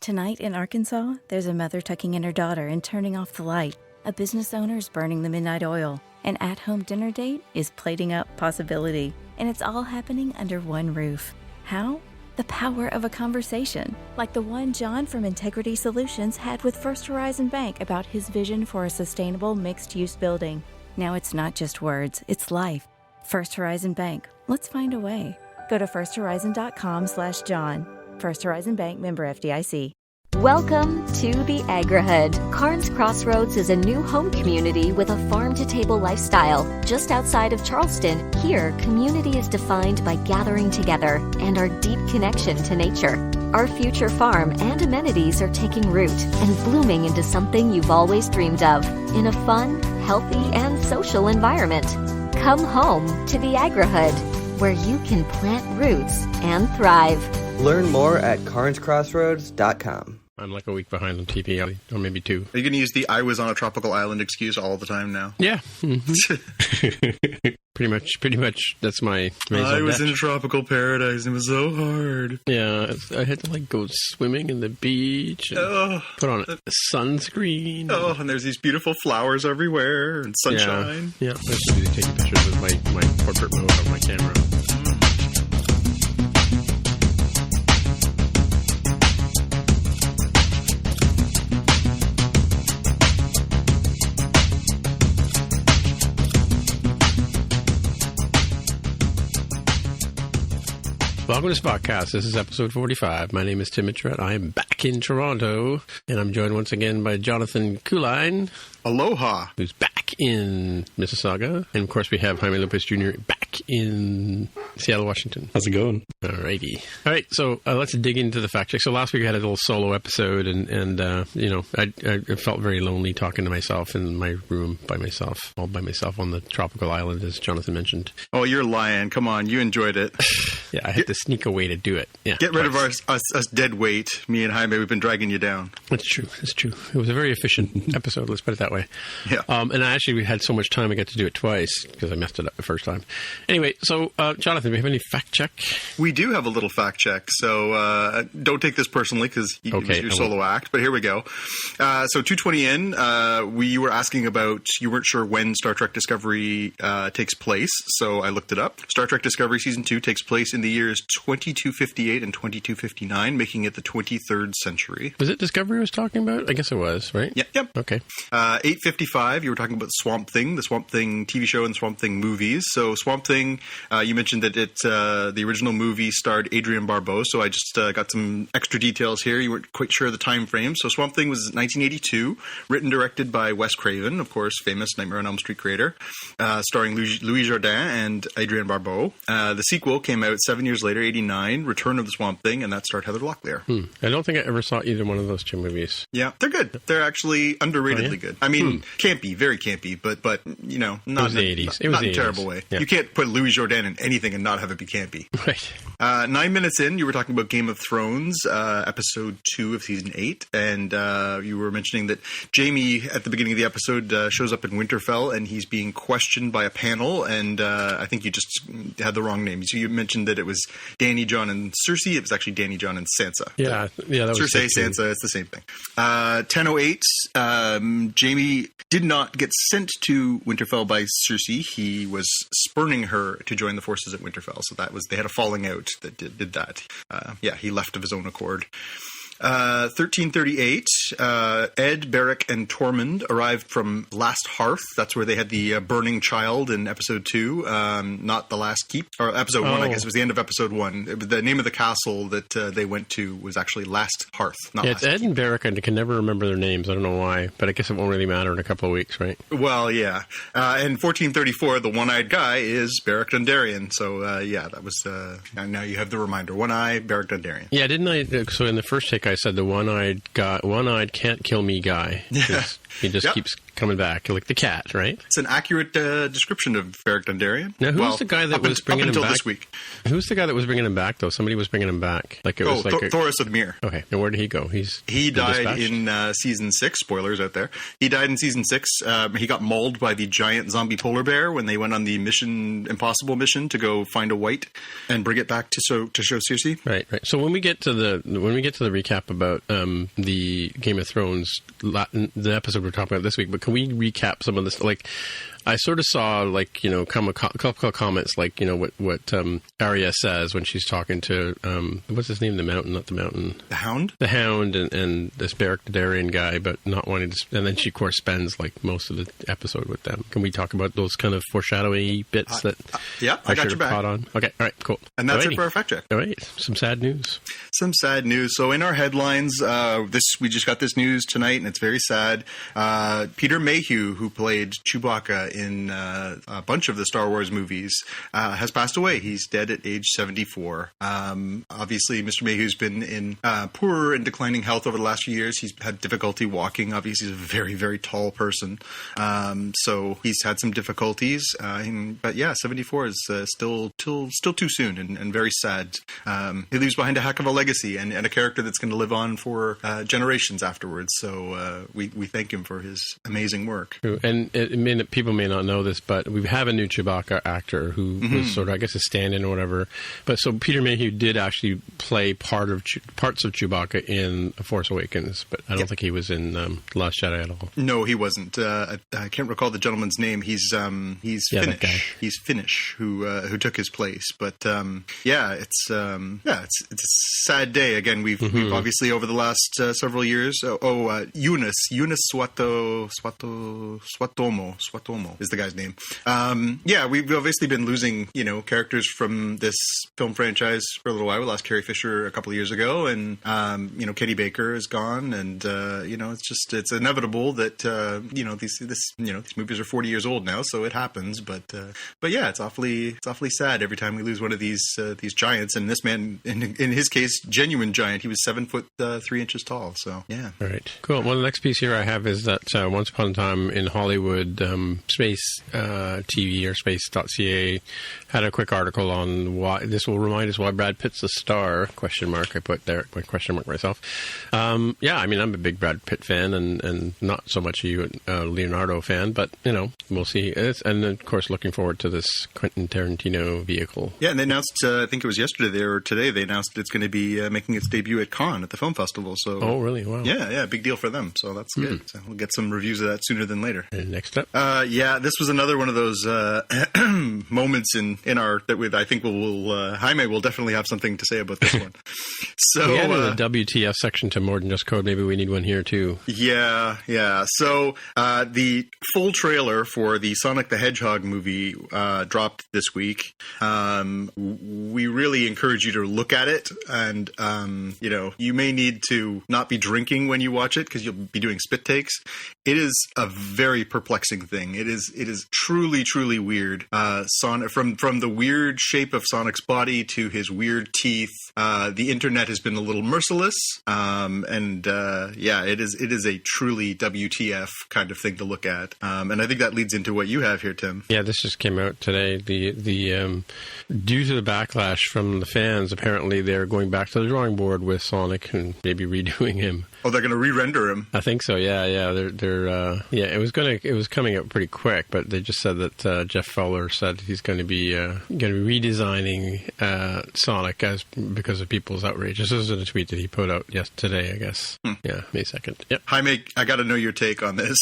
Tonight in Arkansas, there's a mother tucking in her daughter and turning off the light. A business owner's burning the midnight oil. An at-home dinner date is plating up possibility. And it's all happening under one roof. How? The power of a conversation, like the one John from Integrity Solutions had with First Horizon Bank about his vision for a sustainable mixed-use building. Now it's not just words, it's life. First Horizon Bank. Let's find a way. Go to firsthorizon.com/John. First Horizon Bank, member FDIC. Welcome to the Agri-Hood. Carnes Crossroads is a new home community with a farm-to-table lifestyle. Just outside of Charleston, here, community is defined by gathering together and our deep connection to nature. Our future farm and amenities are taking root and blooming into something you've always dreamed of in a fun, healthy, and social environment. Come home to the Agri-Hood, where you can plant roots and thrive. Learn more at carnescrossroads.com. I'm like a week behind on TV, or maybe 2. Are you going to use the I was on a tropical island excuse all the time now? Yeah. Mm-hmm. pretty much. That's my I was in a tropical paradise. It was so hard. Yeah, I had to go swimming in the beach and put on a sunscreen. Oh, and there's these beautiful flowers everywhere and sunshine. Yeah. I was busy taking pictures with my portrait mode on my camera. Welcome to Spotcast. This is episode 45. My name is Tim Mitchell. I am back in Toronto, and I'm joined once again by Jonathan Kuline. Aloha. Who's back in Mississauga. And, of course, we have Jaime Lopez Jr. back in Seattle, Washington. How's it going? Alrighty. All right, so let's dig into the fact check. So last week I had a little solo episode, and I felt very lonely talking to myself in my room by myself, all by myself on the tropical island, as Jonathan mentioned. Oh, you're lying. Come on, you enjoyed it. Yeah, I had to sneak away to do it. Yeah, get rid of us dead weight. Me and Jaime, we've been dragging you down. That's true. It was a very efficient episode, let's put it that way. Yeah. And we had so much time I got to do it twice because I messed it up the first time. Anyway, so Jonathan, do we have any fact check? We do have a little fact check. So don't take this personally because it was your solo act, but here we go. So 220 in, we were asking about, you weren't sure when Star Trek Discovery takes place, so I looked it up. Star Trek Discovery Season 2 takes place in the years 2258 and 2259, making it the 23rd century. Was it Discovery I was talking about? I guess it was, right? Yep. Okay. 855, you were talking about Swamp Thing, the Swamp Thing TV show and Swamp Thing movies. So Swamp Thing, you mentioned that the original movie starred Adrienne Barbeau, so I just got some extra details here. You weren't quite sure of the time frame. So Swamp Thing was 1982, written, directed by Wes Craven, of course, famous Nightmare on Elm Street creator, starring Louis Jourdain and Adrienne Barbeau. The sequel came out 7 years later, 89, Return of the Swamp Thing, and that starred Heather Locklear. I don't think I ever saw either one of those two movies. Yeah, they're good. They're actually underratedly good. I mean, campy, very campy, but not it was the 80s. Not in a terrible way. Yeah. You can't put Louis Jourdain in anything and not have it be campy. Right. 9 minutes in, you were talking about Game of Thrones, episode 2 of season 8, and you were mentioning that Jaime, at the beginning of the episode, shows up in Winterfell, and he's being questioned by a panel, and I think you just had the wrong name. So you mentioned that it was Dany, Jon, and Cersei. It was actually Dany, Jon, and Sansa. Yeah, that was Cersei, Sansa, it's the same thing. 10:08, Jaime did not get sent to Winterfell by Cersei. He was spurning her to join the forces at Winterfell. So they had a falling out that did that. He left of his own accord. 1338, Ed, Beric, and Tormund arrived from Last Hearth. That's where they had the burning child in episode 2, not the Last Keep. Or episode 1, I guess. It was the end of episode 1. The name of the castle that they went to was actually Last Hearth, not Last Keep. It's Ed and Beric. I can never remember their names. I don't know why. But I guess it won't really matter in a couple of weeks, right? Well, yeah. And 1434, the one-eyed guy is Beric Dondarrion. So, that was... now you have the reminder. One-eye, Beric Dondarrion. Yeah, didn't I... So in the first take, I said the one-eyed can't kill me guy. Yeah. He just keeps coming back, like the cat, right? It's an accurate description of Beric Dondarrion. Now, who's the guy that was bringing him back? This week. Who's the guy that was bringing him back, though? Somebody was bringing him back. Like it was Thoris of Myr. Okay, and where did he go? He died in season 6. Spoilers out there. He died in season 6. He got mauled by the giant zombie polar bear when they went on the Impossible mission to go find a white and bring it back to show Circe. Right. So when we get to the recap about the Game of Thrones, the episode we're talking about this week, but can we recap some of this? Like, I sort of saw, like, you know, a couple of comments, like, you know, what Arya says when she's talking to, what's his name? The Hound? The Hound and this Beric Dondarrion guy, but not wanting to, and then she, of course, spends, like, most of the episode with them. Can we talk about those kind of foreshadowy bits that I got your back. Caught on? Okay, all right, cool. And that's it for our fact check. All right, some sad news. So in our headlines, we just got this news tonight, and it's very sad. Peter Mayhew, who played Chewbacca in a bunch of the Star Wars movies, has passed away. He's dead at age 74. Obviously, Mr. Mayhew's been in poor and declining health over the last few years. He's had difficulty walking. Obviously, he's a very, very tall person. So he's had some difficulties. But yeah, 74 is still too soon and very sad. He leaves behind a heck of a legacy and a character that's going to live on for generations afterwards. So we thank him for his amazing work. And people may not know this, but we have a new Chewbacca actor who was sort of, I guess, a stand-in or whatever. But so Peter Mayhew did actually play parts of Chewbacca in Force Awakens, but I don't think he was in Last Jedi at all. No, he wasn't. I can't recall the gentleman's name. He's Finnish. He's Finnish who took his place. But it's a sad day. Again, we've obviously over the last several years. Eunice Swatomo is the guy's name. We've obviously been losing, characters from this film franchise for a little while. We lost Carrie Fisher a couple of years ago, and Katie Baker is gone, and it's inevitable that these movies are 40 years old now, so it happens. But it's awfully sad every time we lose one of these giants. And this man, in his case, genuine giant. He was 7 foot 3 inches tall. So yeah. All right. Cool. Well, the next piece here I have is that once upon a time in Hollywood, Space TV or Space.ca had a quick article on why this will remind us why Brad Pitt's a star? ? I put there my question mark myself. I'm a big Brad Pitt fan and not so much a Leonardo fan, but we'll see. And of course, looking forward to this Quentin Tarantino vehicle. Yeah, and they announced, I think it was yesterday or today, they announced it's going to be making its debut at Cannes at the film festival. So, oh, really? Wow. Yeah, big deal for them. So that's good. So we'll get some reviews of that sooner than later. And next up, this was another one of those moments in our I think Jaime will definitely have something to say about this one. So we added the WTF section to more than just code. Maybe we need one here too. Yeah. So the full trailer for the Sonic the Hedgehog movie dropped this week. We really encourage you to look at it, and you may need to not be drinking when you watch it because you'll be doing spit takes. It is a very perplexing thing. It is truly, truly weird. Sonic, from the weird shape of Sonic's body to his weird teeth. The internet has been a little merciless, it is a truly WTF kind of thing to look at. And I think that leads into what you have here, Tim. Yeah, this just came out today. The due to the backlash from the fans, apparently they're going back to the drawing board with Sonic and maybe redoing him. Oh, they're going to re-render him. I think so. Yeah. It was coming out pretty quick, but they just said that Jeff Fowler said he's going to be redesigning Sonic because of people's outrage. This is a tweet that he put out today, I guess. Yeah, May 2nd. Yep. Jaime, I got to know your take on this.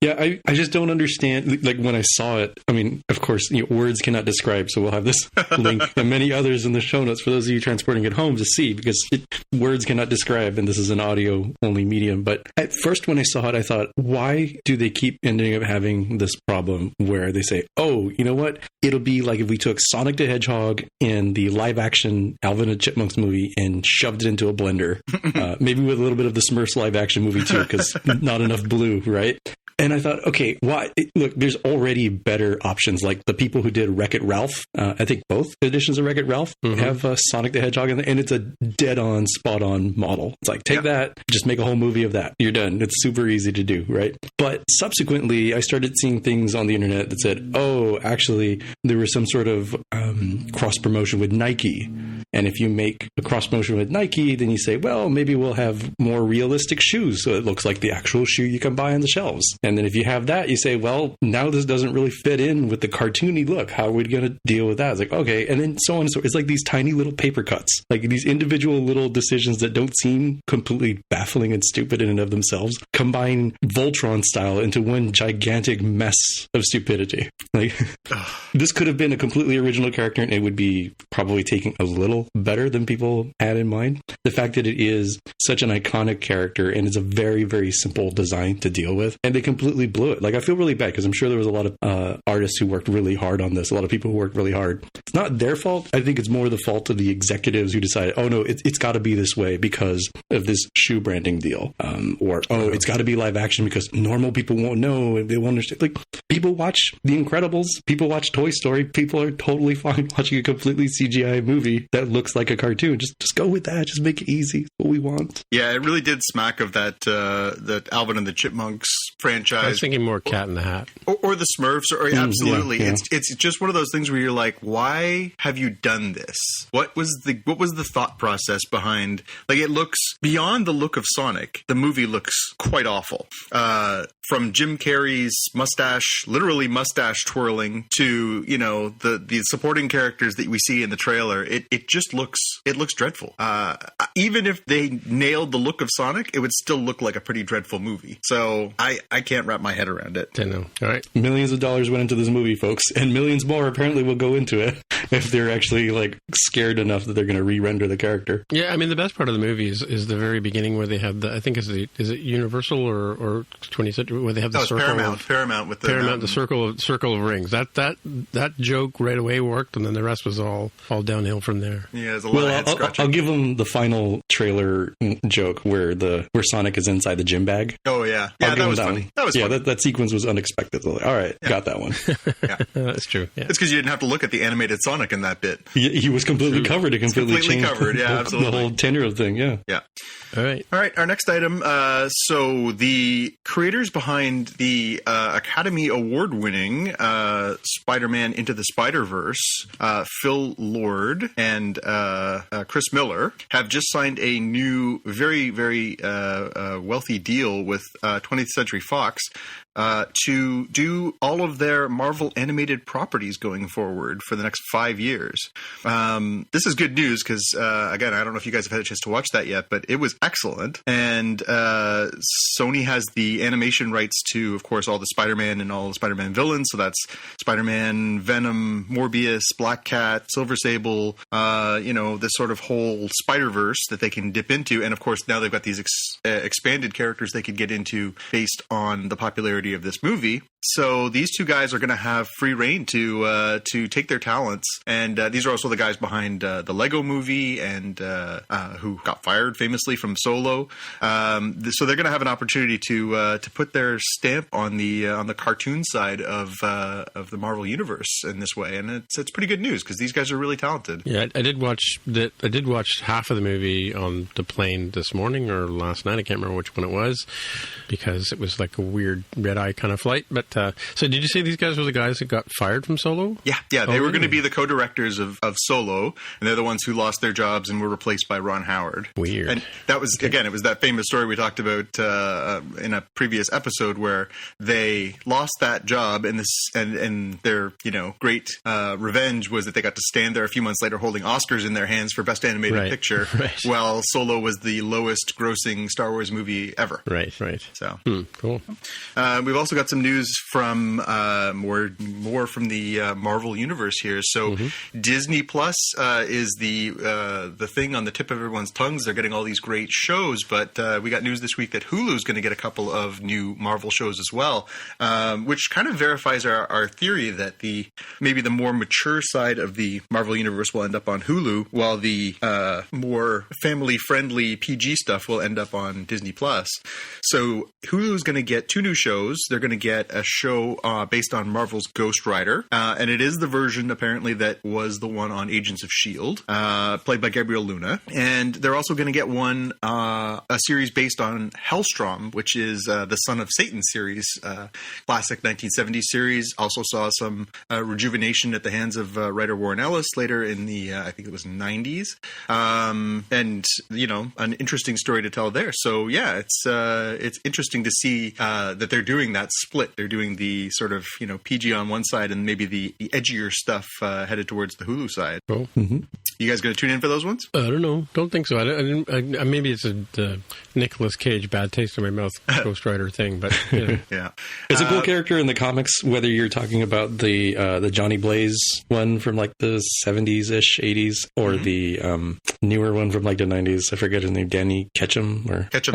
Yeah, I just don't understand. Like when I saw it, I mean, of course, words cannot describe. So we'll have this link and many others in the show notes for those of you transporting at home to see, because words cannot describe, and this is an audio only medium. But at first, when I saw it, I thought, why do they keep ending up having this problem where they say, oh, you know what? It'll be like if we took Sonic the Hedgehog and the live action Alvin and Chipmunks movie and shoved it into a blender, maybe with a little bit of the Smurfs live action movie too, because not enough blue, right? And I thought, okay, why? Look, there's already better options. Like the people who did Wreck-It Ralph, I think both editions of Wreck-It Ralph have Sonic the Hedgehog in there, and it's a dead-on, spot-on model. It's like, take that, just make a whole movie of that. You're done. It's super easy to do, right? But subsequently, I started seeing things on the internet that said, oh, actually, there was some sort of cross-promotion with Nike. And if you make a cross-promotion with Nike, then you say, well, maybe we'll have more realistic shoes, so it looks like the actual shoe you can buy on the shelves. And then if you have that, you say, well, now this doesn't really fit in with the cartoony look. How are we going to deal with that? It's like, okay. And then so on and so. It's like these tiny little paper cuts, like these individual little decisions that don't seem completely baffling and stupid in and of themselves, combine Voltron style into one gigantic mess of stupidity. Like, this could have been a completely original character, and it would be probably taking a little better than people had in mind. The fact that it is such an iconic character and it's a very, very simple design to deal with, and they completely blew it. Like, I feel really bad because I'm sure there was a lot of artists who worked really hard on this, a lot of people who worked really hard. It's not their fault. I think it's more the fault of the executives who decided, oh no, it's got to be this way because of this shoe branding deal, or oh, it's got to be live action because normal people won't know and they won't understand. Like, people watch The Incredibles, people watch Toy Story, people are totally fine watching a completely CGI movie that looks like a cartoon. Just go with that. Just make it easy. It's what we want. Yeah, it really did smack of that Alvin and the Chipmunks franchise. I was thinking more Cat in the Hat, or the Smurfs. Or absolutely, yeah. It's just one of those things where you're like, why have you done this? What was the thought process behind? Like, it looks beyond the look of Sonic. The movie looks quite awful. From Jim Carrey's mustache, literally mustache twirling, to the supporting characters that we see in the trailer, it just looks dreadful. Even if they nailed the look of Sonic, it would still look like a pretty dreadful movie. So I can't wrap my head around it. I know. All right, millions of dollars went into this movie, folks, and millions more apparently will go into it if they're actually like scared enough that they're going to re-render the character. Yeah, I mean, the best part of the movie is the very beginning where they have I think is it Universal or 20th Century, where they have the circle. Paramount with the Paramount, the circle of rings. That joke right away worked, and then the rest was all downhill from there. Yeah, there's a lot of head scratching. I'll give them the final trailer joke where Sonic is inside the gym bag. Oh yeah, that was funny. That was funny. That sequence was unexpected. So, like, all right, got that one. Yeah, that's true. Yeah. It's because you didn't have to look at the animated Sonic in that bit. He was completely covered. It completely changed covered. Yeah, absolutely. The whole tenor of the thing. Yeah. Yeah. All right. Our next item. So the creators behind the Academy Award-winning Spider-Man Into the Spider-Verse, Phil Lord and Chris Miller, have just signed a new, very, very wealthy deal with 20th Century Fox to do all of their Marvel animated properties going forward for the next 5 years. This is good news because, again, I don't know if you guys have had a chance to watch that yet, but it was excellent. And Sony has the animation rights to, of course, all the Spider-Man and all the Spider-Man villains. So that's Spider-Man, Venom, Morbius, Black Cat, Silver Sable, this sort of whole Spider-Verse that they can dip into. And, of course, now they've got these expanded characters they could get into based on the popularity of this movie. So these two guys are going to have free reign to take their talents, and these are also the guys behind the Lego Movie and who got fired famously from Solo. So they're going to have an opportunity to put their stamp on the cartoon side of the Marvel universe in this way, and it's pretty good news because these guys are really talented. Yeah, I did watch half of the movie on the plane this morning or last night. I can't remember which one it was because it was like a weird red-eye kind of flight. But so did you say these guys were the guys that got fired from Solo? Yeah. They were going to be the co-directors of Solo, and they're the ones who lost their jobs and were replaced by Ron Howard. Weird. And that was, again, it was that famous story we talked about in a previous episode where they lost that job, and their great revenge was that they got to stand there a few months later holding Oscars in their hands for Best Animated Picture, while Solo was the lowest grossing Star Wars movie ever. Right. So cool. We've also got some news from more from the Marvel universe here. So Disney Plus is the thing on the tip of everyone's tongues. They're getting all these great shows, but we got news this week that Hulu is going to get a couple of new Marvel shows as well, which kind of verifies our theory that maybe the more mature side of the Marvel universe will end up on Hulu, while the more family-friendly PG stuff will end up on Disney Plus. So Hulu is going to get 2 new shows. shows. They're going to get a show based on Marvel's Ghost Rider, and it is the version apparently that was the one on Agents of S.H.I.E.L.D., played by Gabriel Luna. And they're also going to get one, a series based on Hellstrom, which is the Son of Satan series, classic 1970s series. Also saw some rejuvenation at the hands of writer Warren Ellis later in the, I think it was 90s. And, you know, an interesting story to tell there. So, yeah, it's interesting to see that they're doing that split. They're doing the sort of, you know, PG on one side and maybe the edgier stuff headed towards the Hulu side. Cool. Mm-hmm. You guys going to tune in for those ones? I don't know. Don't think so. Maybe it's a Nicolas Cage bad taste in my mouth Ghost Rider thing, but you know. Yeah, it's a cool character in the comics. Whether you're talking about the Johnny Blaze one from like the 70s-ish, 80s, or the newer one from like the 90s. I forget his name, Danny Ketchum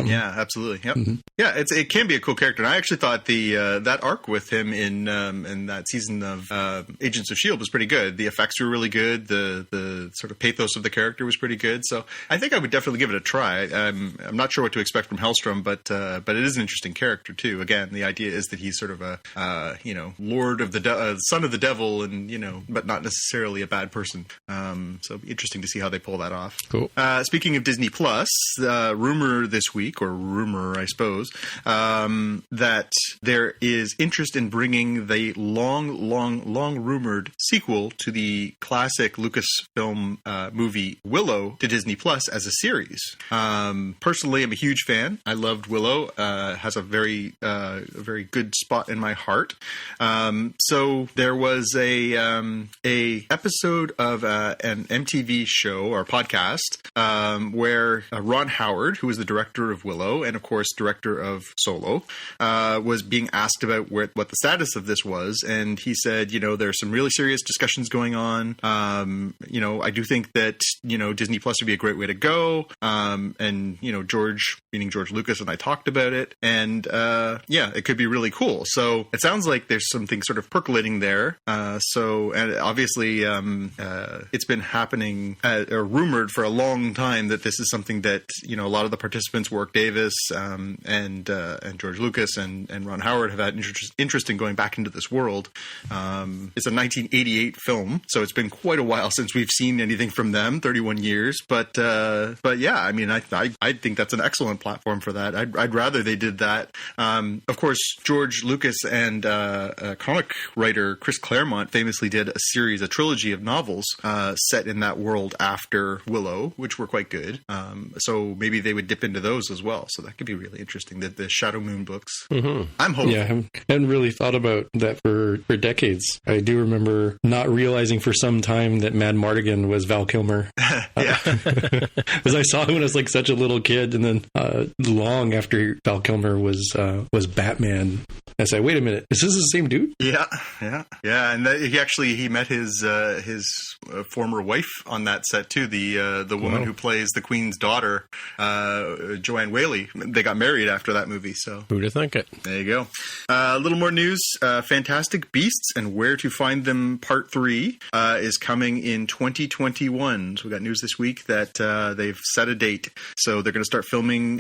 yeah, absolutely. Yep. Mm-hmm. Yeah, it can be a cool character. And I actually thought that arc with him in that season of Agents of S.H.I.E.L.D. was pretty good. The effects were really good. The sort of pathos of the character was pretty good. So I think I would definitely give it a try. I'm not sure what to expect from Hellstrom, but it is an interesting character too. Again, the idea is that he's sort of a lord of the son of the devil, and but not necessarily a bad person. So it'll be interesting to see how they pull that off. Cool. Speaking of Disney Plus, rumor this week, I suppose, that there is interest in bringing the long rumored sequel to the classic Lucasfilm movie Willow to Disney Plus as a series. Personally, I'm a huge fan. I loved Willow. Has a very good spot in my heart. So there was a episode of an MTV show or podcast where Ron Howard, who was the director of Willow and of course director of Solo, was being asked about what the status of this was, and he said, there's some really serious discussions going on. I do think that Disney Plus would be a great way to go. And George, meaning George Lucas, and I talked about it, and it could be really cool. So it sounds like there's something sort of percolating there. And obviously it's been happening or rumored for a long time that this is something that a lot of the participants, Warwick Davis and George Lucas and Ron Howard, have had interest in going back into this world. It's a 1988 film, so it's been quite a while since we've seen anything from them, 31 years. But yeah, I mean, I think that's an excellent platform for that. I'd rather they did that. Of course, George Lucas and comic writer Chris Claremont famously did a trilogy of novels set in that world after Willow, which were quite good. So maybe they would dip into those as well. So that could be really interesting. The Shadow Moon books. Mm-hmm. I'm hoping. Yeah, I hadn't really thought about that for decades. I do remember not realizing for some time that Mad Mardigan was Val Kilmer. Yeah. Because I saw him when I was like such a little kid, and then long after Val Kilmer was Batman, I said, "Wait a minute, is this the same dude?" Yeah. And he met his former wife on that set too. The woman who plays the Queen's daughter, Joanne Whaley. They got married after that movie. So who'd have thunk it? There you go. A little more news: Fantastic Beasts and Where to Find Them Part 3 is coming in 2021. So we got news this week that they've set a date. So they're going to start filming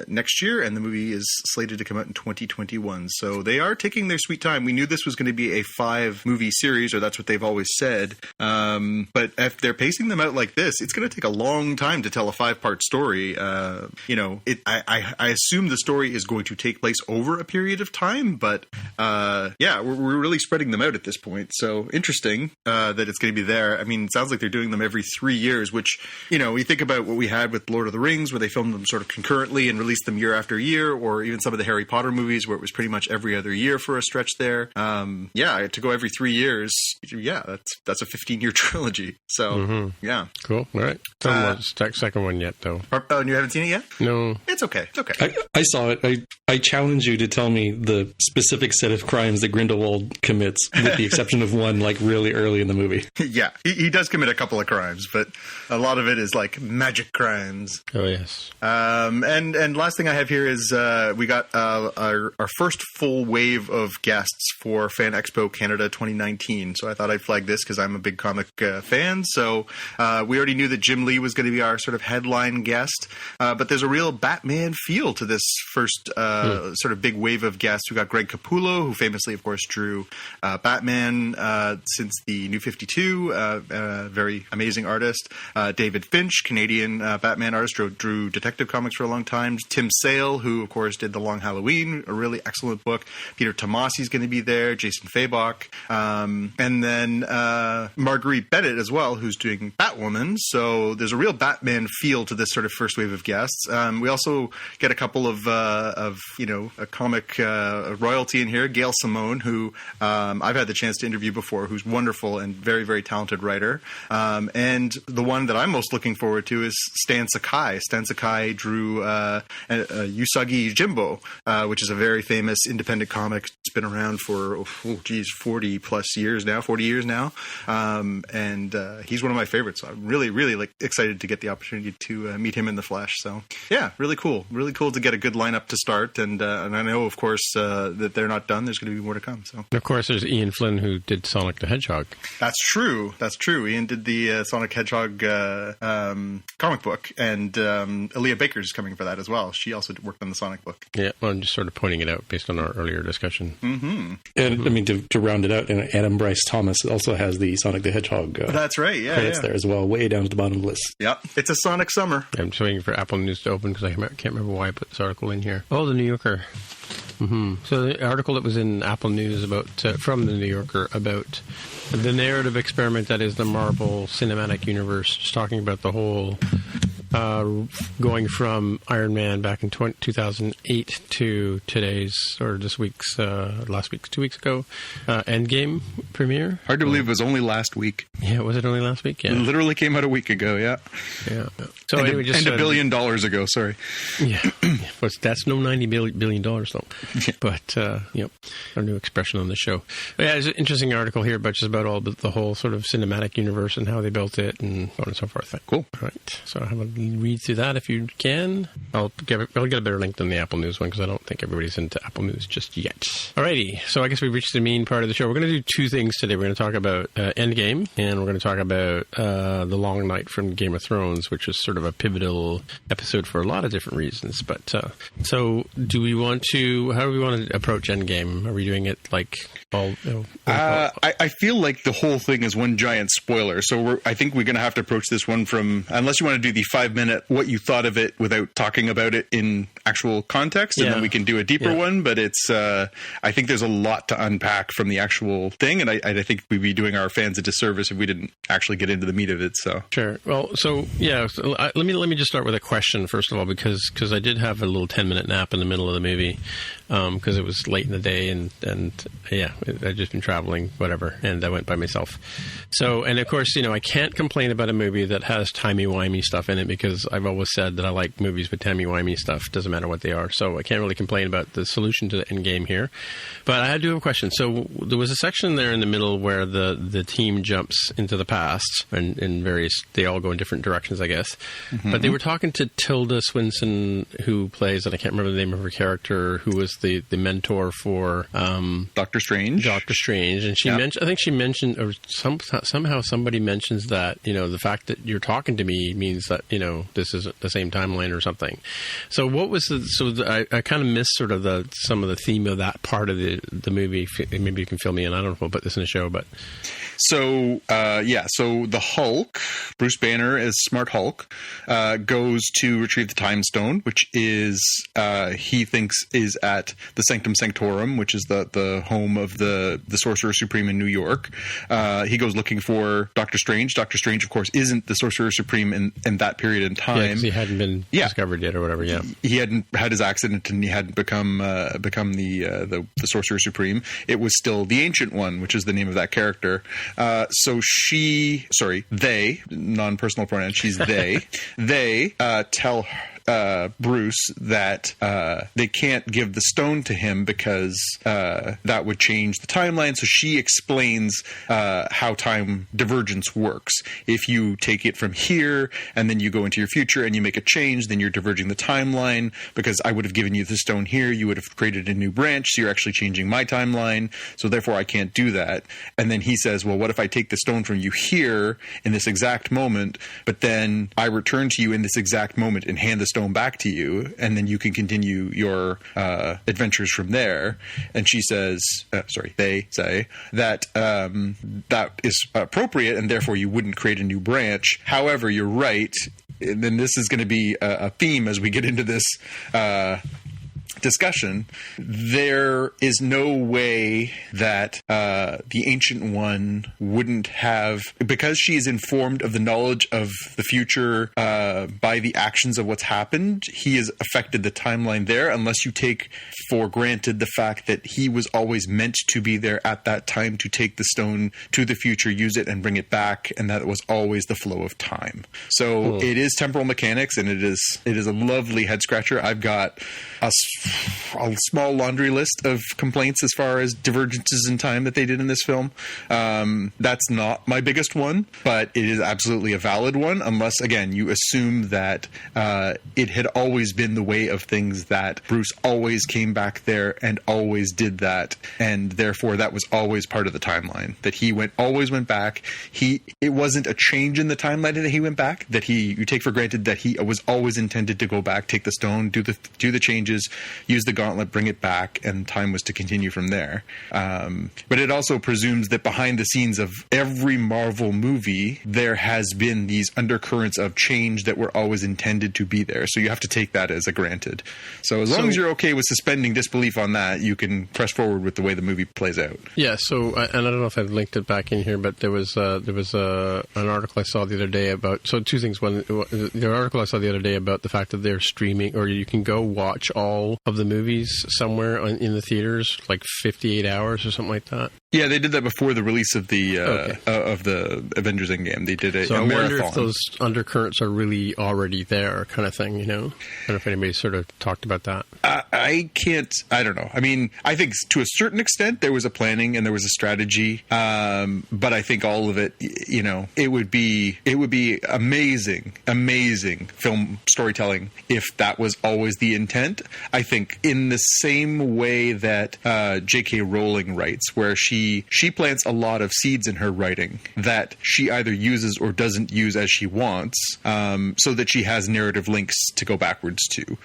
next year, and the movie is slated to come out in 2021. So they are taking their sweet time. We knew this was going to be a 5-movie series, or that's what they've always said. But if they're pacing them out like this, it's going to take a long time to tell a 5-part story. I assume the story is going to take place over a period of time, but we're really spreading them out at this point. So interesting that it's going to be there. I mean, it sounds like they're doing them every 3 years, which, you think about what we had with Lord of the Rings, where they filmed them sort of concurrently and released them year after year, or even some of the Harry Potter movies where it was pretty much every other year for a stretch there. To go every 3 years, that's a 15-year trilogy. So, yeah. Cool. All right. Second one yet, though. And you haven't seen it yet? No. It's okay. It's okay. I saw it. I challenge you to tell me the specific set set of crimes that Grindelwald commits, with the exception of one, like, really early in the movie. Yeah, he does commit a couple of crimes, but a lot of it is like magic crimes. Oh, yes. And last thing I have here is we got our first full wave of guests for Fan Expo Canada 2019. So I thought I'd flag this because I'm a big comic fan. So we already knew that Jim Lee was going to be our sort of headline guest, but there's a real Batman feel to this first sort of big wave of guests. We got Greg Capullo, who famously, of course, drew Batman since the New 52, very amazing artist. David Finch, Canadian Batman artist, drew Detective Comics for a long time. Tim Sale, who, of course, did The Long Halloween, a really excellent book. Peter Tomasi's going to be there. Jason Fabok. And then Marguerite Bennett as well, who's doing Batwoman. So there's a real Batman feel to this sort of first wave of guests. We also get a couple of a comic royalty in here. Gail Simone, who I've had the chance to interview before, who's wonderful and very, very talented writer. And the one that I'm most looking forward to is Stan Sakai. Stan Sakai drew Usagi Jimbo, which is a very famous independent comic. It's been around for 40 years now. And he's one of my favorites. So I'm really, really excited to get the opportunity to meet him in the flesh. So yeah, really cool to get a good lineup to start. And I know, of course, that they're not done. There's going to be more to come. So And of course, there's Ian Flynn, who did Sonic the Hedgehog. That's true. Ian did the Sonic Hedgehog comic book, and Aaliyah Baker's coming for that as well. She also worked on the Sonic book. Yeah, well, I'm just sort of pointing it out based on our earlier discussion. Mm-hmm. And I mean, to round it out, Adam Bryce Thomas also has the Sonic the Hedgehog that's right, yeah, credits there as well, way down at the bottom of the list. Yeah, it's a Sonic summer. I'm just waiting for Apple News to open because I can't remember why I put this article in here. Oh, the New Yorker. Mm-hmm. So the article that was in Apple News from the New Yorker about the narrative experiment that is the Marvel Cinematic Universe, just talking about the whole going from Iron Man back in 2008 to today's, or this week's, last week's, 2 weeks ago, Endgame premiere. Hard to believe it was only last week. Yeah, was it only last week? Yeah. It literally came out a week ago, yeah. Yeah. So anyway, just $1 billion ago, sorry. Yeah. But that's no $90 billion, though. Yeah. But, our new expression on the show. But yeah, it's an interesting article here about all the whole sort of cinematic universe and how they built it and so on and so forth. Cool. All right. So have a read through that if you can. I'll get a better link than the Apple News one because I don't think everybody's into Apple News just yet. Alrighty. So I guess we've reached the main part of the show. We're going to do two things today. We're going to talk about Endgame, and we're going to talk about the Long Night from Game of Thrones, which is sort of a pivotal episode for a lot of different reasons. But so how do we want to approach Endgame? Are we doing it like all? I feel like the whole thing is one giant spoiler. So I think we're going to have to approach this one from, unless you want to do the 5-minute what you thought of it without talking about it in actual context, and then we can do a deeper one. But it's I think there's a lot to unpack from the actual thing, and I think we'd be doing our fans a disservice if we didn't actually get into the meat of it. So sure. Well, so yeah, let me just start with a question first of all, because I did have a little 10-minute nap in the middle of the movie because it was late in the day, and I'd just been traveling, whatever, and I went by myself. So, and of course, I can't complain about a movie that has timey-wimey stuff in it because I've always said that I like movies with timey-wimey stuff. Doesn't matter what they are. So I can't really complain about the solution to the Endgame here. But I do have a question. So there was a section there in the middle where the team jumps into the past and in they all go in different directions, I guess. Mm-hmm. But they were talking to Tilda Swinton, who plays, and I can't remember the name of her character, who was the mentor for Doctor Strange. And she mentioned, I think she mentioned, or somehow somebody mentions that, the fact that you're talking to me means that, this isn't the same timeline or something. So what was I kind of missed sort of some of the theme of that part of the movie. Maybe you can fill me in. I don't know if we'll put this in a show, but. So, so the Hulk, Bruce Banner as Smart Hulk, goes to retrieve the Time Stone, which is, he thinks is at the Sanctum Sanctorum, which is the home of the Sorcerer Supreme in New York. He goes looking for Doctor Strange. Doctor Strange, of course, isn't the Sorcerer Supreme in that period in time. Yeah, 'cause he hadn't been discovered yet or whatever, yeah. He hadn't had his accident and he hadn't become the Sorcerer Supreme. It was still the Ancient One, which is the name of that character. They, non-personal pronoun, she's they, they tell Bruce that they can't give the stone to him because that would change the timeline. So she explains how time divergence works. If you take it from here and then you go into your future and you make a change, then you're diverging the timeline, because I would have given you the stone here, you would have created a new branch, so you're actually changing my timeline, so therefore I can't do that. And then he says, well, what if I take the stone from you here in this exact moment, but then I return to you in this exact moment and hand the stone back to you, and then you can continue your adventures from there. And she says, they say that that is appropriate, and therefore you wouldn't create a new branch. However, you're right, and then this is going to be a theme as we get into this discussion. There is no way that the Ancient One wouldn't have, because she is informed of the knowledge of the future by the actions of what's happened, he has affected the timeline there, unless you take for granted the fact that he was always meant to be there at that time to take the stone to the future, use it, and bring it back, and that was always the flow of time. So it is temporal mechanics, and it is a lovely head scratcher. I've got a small laundry list of complaints as far as divergences in time that they did in this film. That's not my biggest one, but it is absolutely a valid one, unless, again, you assume that it had always been the way of things, that Bruce always came back there and always did that, and therefore that was always part of the timeline, that he always went back. It wasn't a change in the timeline that he went back, that you take for granted that he was always intended to go back, take the stone, do the changes, use the gauntlet, bring it back, and time was to continue from there. But it also presumes that behind the scenes of every Marvel movie, there has been these undercurrents of change that were always intended to be there. So you have to take that as a granted. So as long as you're okay with suspending disbelief on that, you can press forward with the way the movie plays out. Yeah. So, and I don't know if I've linked it back in here, but there was an article I saw the other day about. So two things. One, the article I saw the other day about the fact that they're streaming, or you can go watch all of the movies somewhere in the theaters, like 58 hours or something like that. Yeah, they did that before the release of the Avengers Endgame. They did a I marathon. wonder if those undercurrents are really already there, kind of thing. I don't know if anybody sort of talked about that. I don't know. I mean, I think to a certain extent there was a planning and there was a strategy, but I think all of it, it would be amazing film storytelling if that was always the intent. I think in the same way that J.K. Rowling writes, where she plants a lot of seeds in her writing that she either uses or doesn't use as she wants, so that she has narrative links to go backwards to.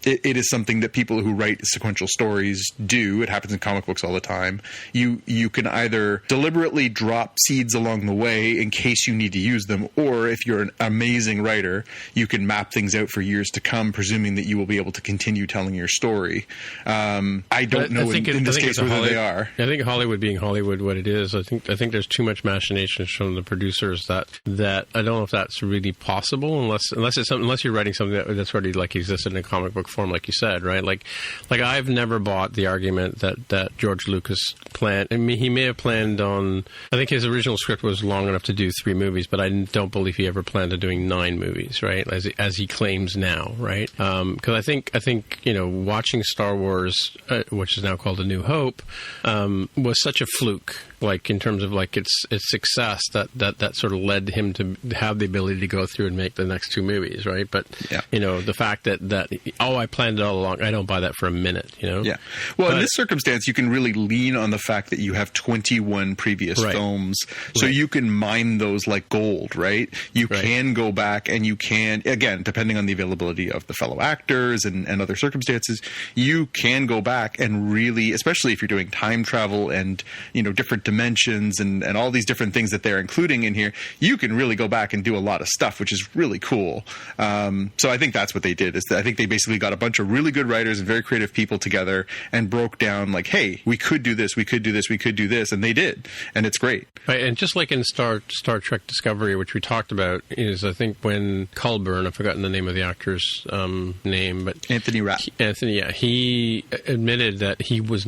It is something that people who write sequential stories do. It happens in comic books all the time. You can either deliberately drop seeds along the way in case you need to use them, or if you're an amazing writer, you can map things out for years to come, presuming that you will be able to continue telling your story. I don't know in this case whether they are. I think Hollywood being Hollywood, what it is, I think there's too much machinations from the producers that I don't know if that's really possible unless you're writing something that's already like existed in a comic book form, like you said, right? Like I've never bought the argument that George Lucas planned. I mean, he may have planned on. I think his original script was long enough to do 3 movies, but I don't believe he ever planned on doing 9 movies, right? As he claims now, right? Because I think watching Star Wars, which is now called A New Hope, was such a fluke, like in terms of like its success, that sort of led him to have the ability to go through and make the next 2 movies, right? But the fact that I planned it all along, I don't buy that for a minute, Yeah. Well, in this circumstance, you can really lean on the fact that you have 21 previous films, so you can mine those like gold, right? You can go back and you can, again, depending on the availability of the fellow actors and other circumstances, you can go back and really, especially if you're doing time travel and different dimensions and all these different things that they're including in here, you can really go back and do a lot of stuff, which is really cool. So I think that's what they did. I think they basically got a bunch of really good writers and very creative people together and broke down like, hey, we could do this, we could do this, we could do this, and they did, and it's great. Right, and just like in Star Trek Discovery, which we talked about, is I think when Culburn, I've forgotten the name of the actor's name, but Anthony Anthony, he admitted that he was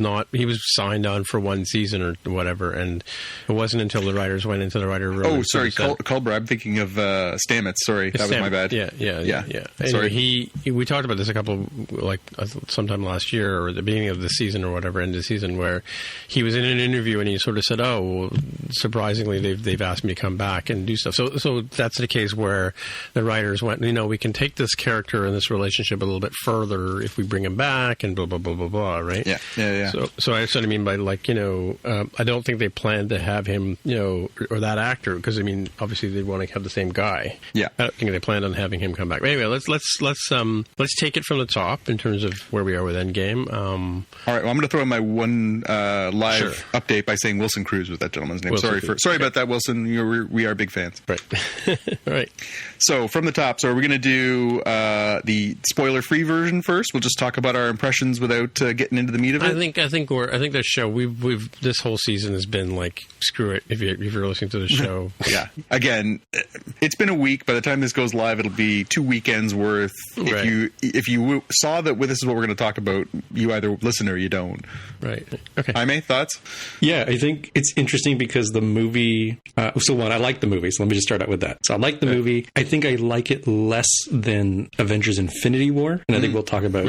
signed on for one season or whatever, and it wasn't until the writers went into the writer room. Oh, sorry, Culber. I'm thinking of Stamets. Sorry, that was my bad. Yeah. Anyway, sorry. We talked about this a couple, sometime last year or at the beginning of the season or whatever, end of the season, where he was in an interview and he sort of said, "Oh, well, surprisingly, they've asked me to come back and do stuff." So that's the case where the writers went, we can take this character and this relationship a little bit further if we bring him back and blah blah blah blah blah, right? Yeah. So I sort of mean by I don't think they planned to have him, or that actor, because obviously they want to have the same guy. Yeah, I don't think they planned on having him come back. But anyway, let's take it from the top in terms of where we are with Endgame. All right, well, I'm going to throw in my one live update by saying Wilson Cruz was that gentleman's name. Sorry about that, Wilson. We are big fans. Right. All right. So from the top, are we going to do the spoiler-free version first? We'll just talk about our impressions without getting into the meat of it. I think this show we've this whole season has been like, screw it. If you're listening to the show, yeah. Again, it's been a week. By the time this goes live, it'll be 2 weekends worth. Right. If you saw that this is what we're going to talk about, you either listen or you don't. Right. Okay. Jaime, thoughts? Yeah, I think it's interesting because the movie. I like the movie. So let me just start out with that. So I like the movie. I think I like it less than Avengers: Infinity War, and I think we'll talk about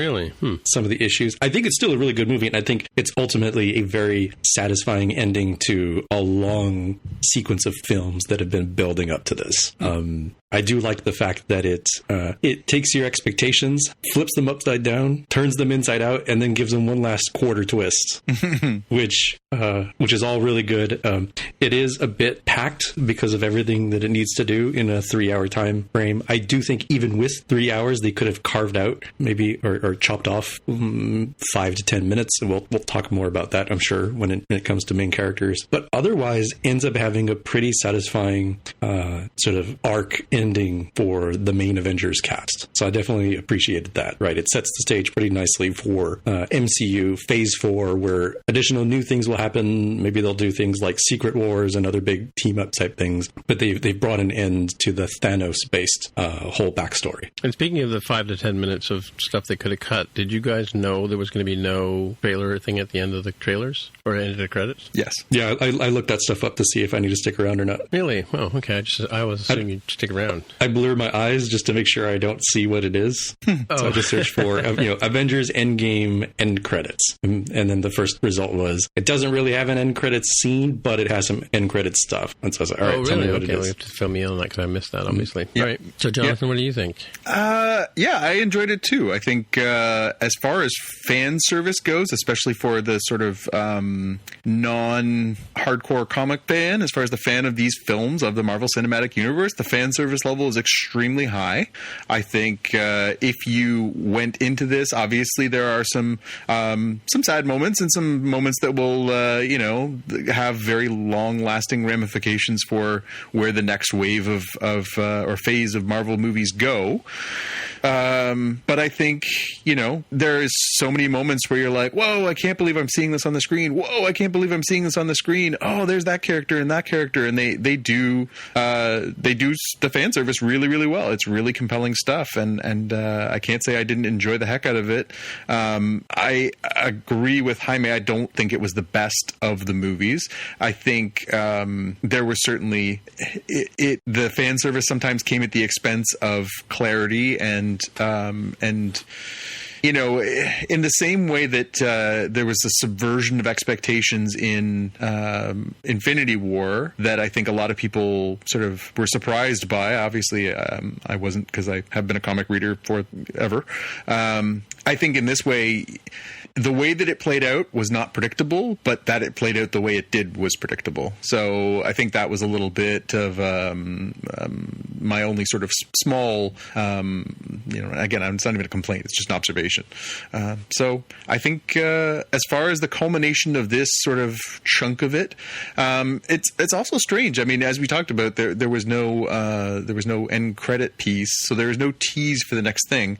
some of the issues. I think it's still a really good movie, and I think it's ultimately a very satisfying ending to a long sequence of films that have been building up to this. I do like the fact that it takes your expectations, flips them upside down, turns them inside out, and then gives them one last quarter twist, which is all really good. It is a bit packed because of everything that it needs to do in a 3-hour time frame. I do think even with 3 hours, they could have carved out maybe or chopped off 5 to 10 minutes. And we'll talk more about that, I'm sure, when it comes to main characters. But otherwise, ends up having a pretty satisfying sort of arc ending for the main Avengers cast. So I definitely appreciated that, right? It sets the stage pretty nicely for MCU Phase 4, where additional new things will happen. Maybe they'll do things like Secret Wars and other big team-up type things. But they've brought an end to the Thanos-based whole backstory. And speaking of the 5 to 10 minutes of stuff they could have cut, did you guys know there was going to be no trailer thing at the end of the trailers or end of the credits? Yes. Yeah, I looked that stuff up to see if I need to stick around or not. Really? Oh, okay. I was assuming you'd stick around. I blur my eyes just to make sure I don't see what it is. So I just searched for Avengers Endgame end credits, and then the first result was it doesn't really have an end credits scene, but it has some end credits stuff. And so I was like, all right, tell me what it is. We have to fill me in on that because I missed that, obviously. Yeah. All right. So, Jonathan, what do you think? Yeah, I enjoyed it too. I think as far as fan service goes, especially for the sort of non-hardcore comic fan, as far as the fan of these films of the Marvel Cinematic Universe, the fan service level is extremely high. I think if you went into this, obviously there are some sad moments and some moments that will have very long-lasting ramifications for where the next wave of or phase of Marvel movies go. But I think, there is so many moments where you're like, whoa, I can't believe I'm seeing this on the screen. Whoa, I can't believe I'm seeing this on the screen. Oh, there's that character and that character. And they do the fan service really, really well. It's really compelling stuff. And I can't say I didn't enjoy the heck out of it. I agree with Jaime. I don't think it was the best of the movies. I think there was certainly the fan service sometimes came at the expense of clarity and in the same way that there was a subversion of expectations in Infinity War that I think a lot of people sort of were surprised by. Obviously, I wasn't, because I have been a comic reader forever. I think in this way, the way that it played out was not predictable, but that it played out the way it did was predictable. So I think that was a little bit of my only sort of small, again, it's not even a complaint. It's just an observation. So I think as far as the culmination of this sort of chunk of it, it's also strange. I mean, as we talked about, there was no end credit piece, so there was no tease for the next thing.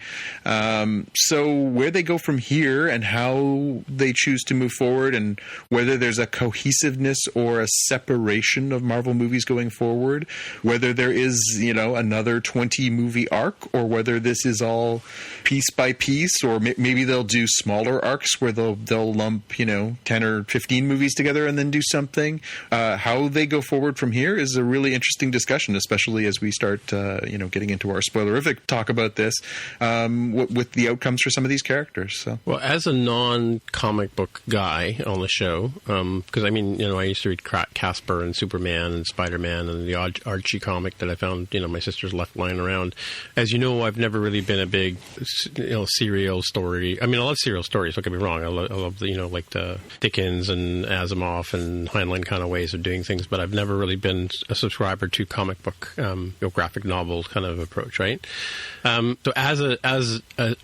So where they go from here and how they choose to move forward, and whether there's a cohesiveness or a separation of Marvel movies going forward, whether there is, another 20 movie arc, or whether this is all piece by piece, or maybe they'll do smaller arcs where they'll lump, 10 or 15 movies together and then do something. How they go forward from here is a really interesting discussion, especially as we start, getting into our spoilerific talk about this, with the outcomes for some of these characters. So. Well, as a non-comic book guy on the show, because I used to read Casper and Superman and Spider-Man and the Archie comic that I found, my sister's left lying around. As you know, I've never really been a big, serial story. I love serial stories. Don't get me wrong. I love the, like the Dickens and Asimov and Heinlein kind of ways of doing things, but I've never really been a subscriber to comic book, graphic novel kind of approach, right? So as an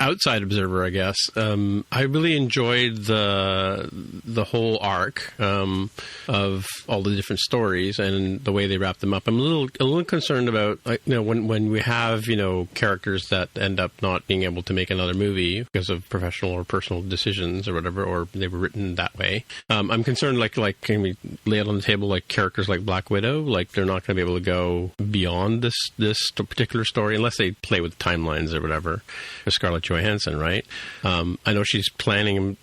outside observer, I guess, I really enjoyed the whole arc of all the different stories and the way they wrap them up. I'm a little concerned about, when we have, characters that end up not being able to make another movie because of professional or personal decisions or whatever, or they were written that way. I'm concerned, like can we lay it on the table, like characters like Black Widow, like they're not going to be able to go beyond this particular story unless they play with timelines or whatever. For Scarlett Johansson, right? I know they're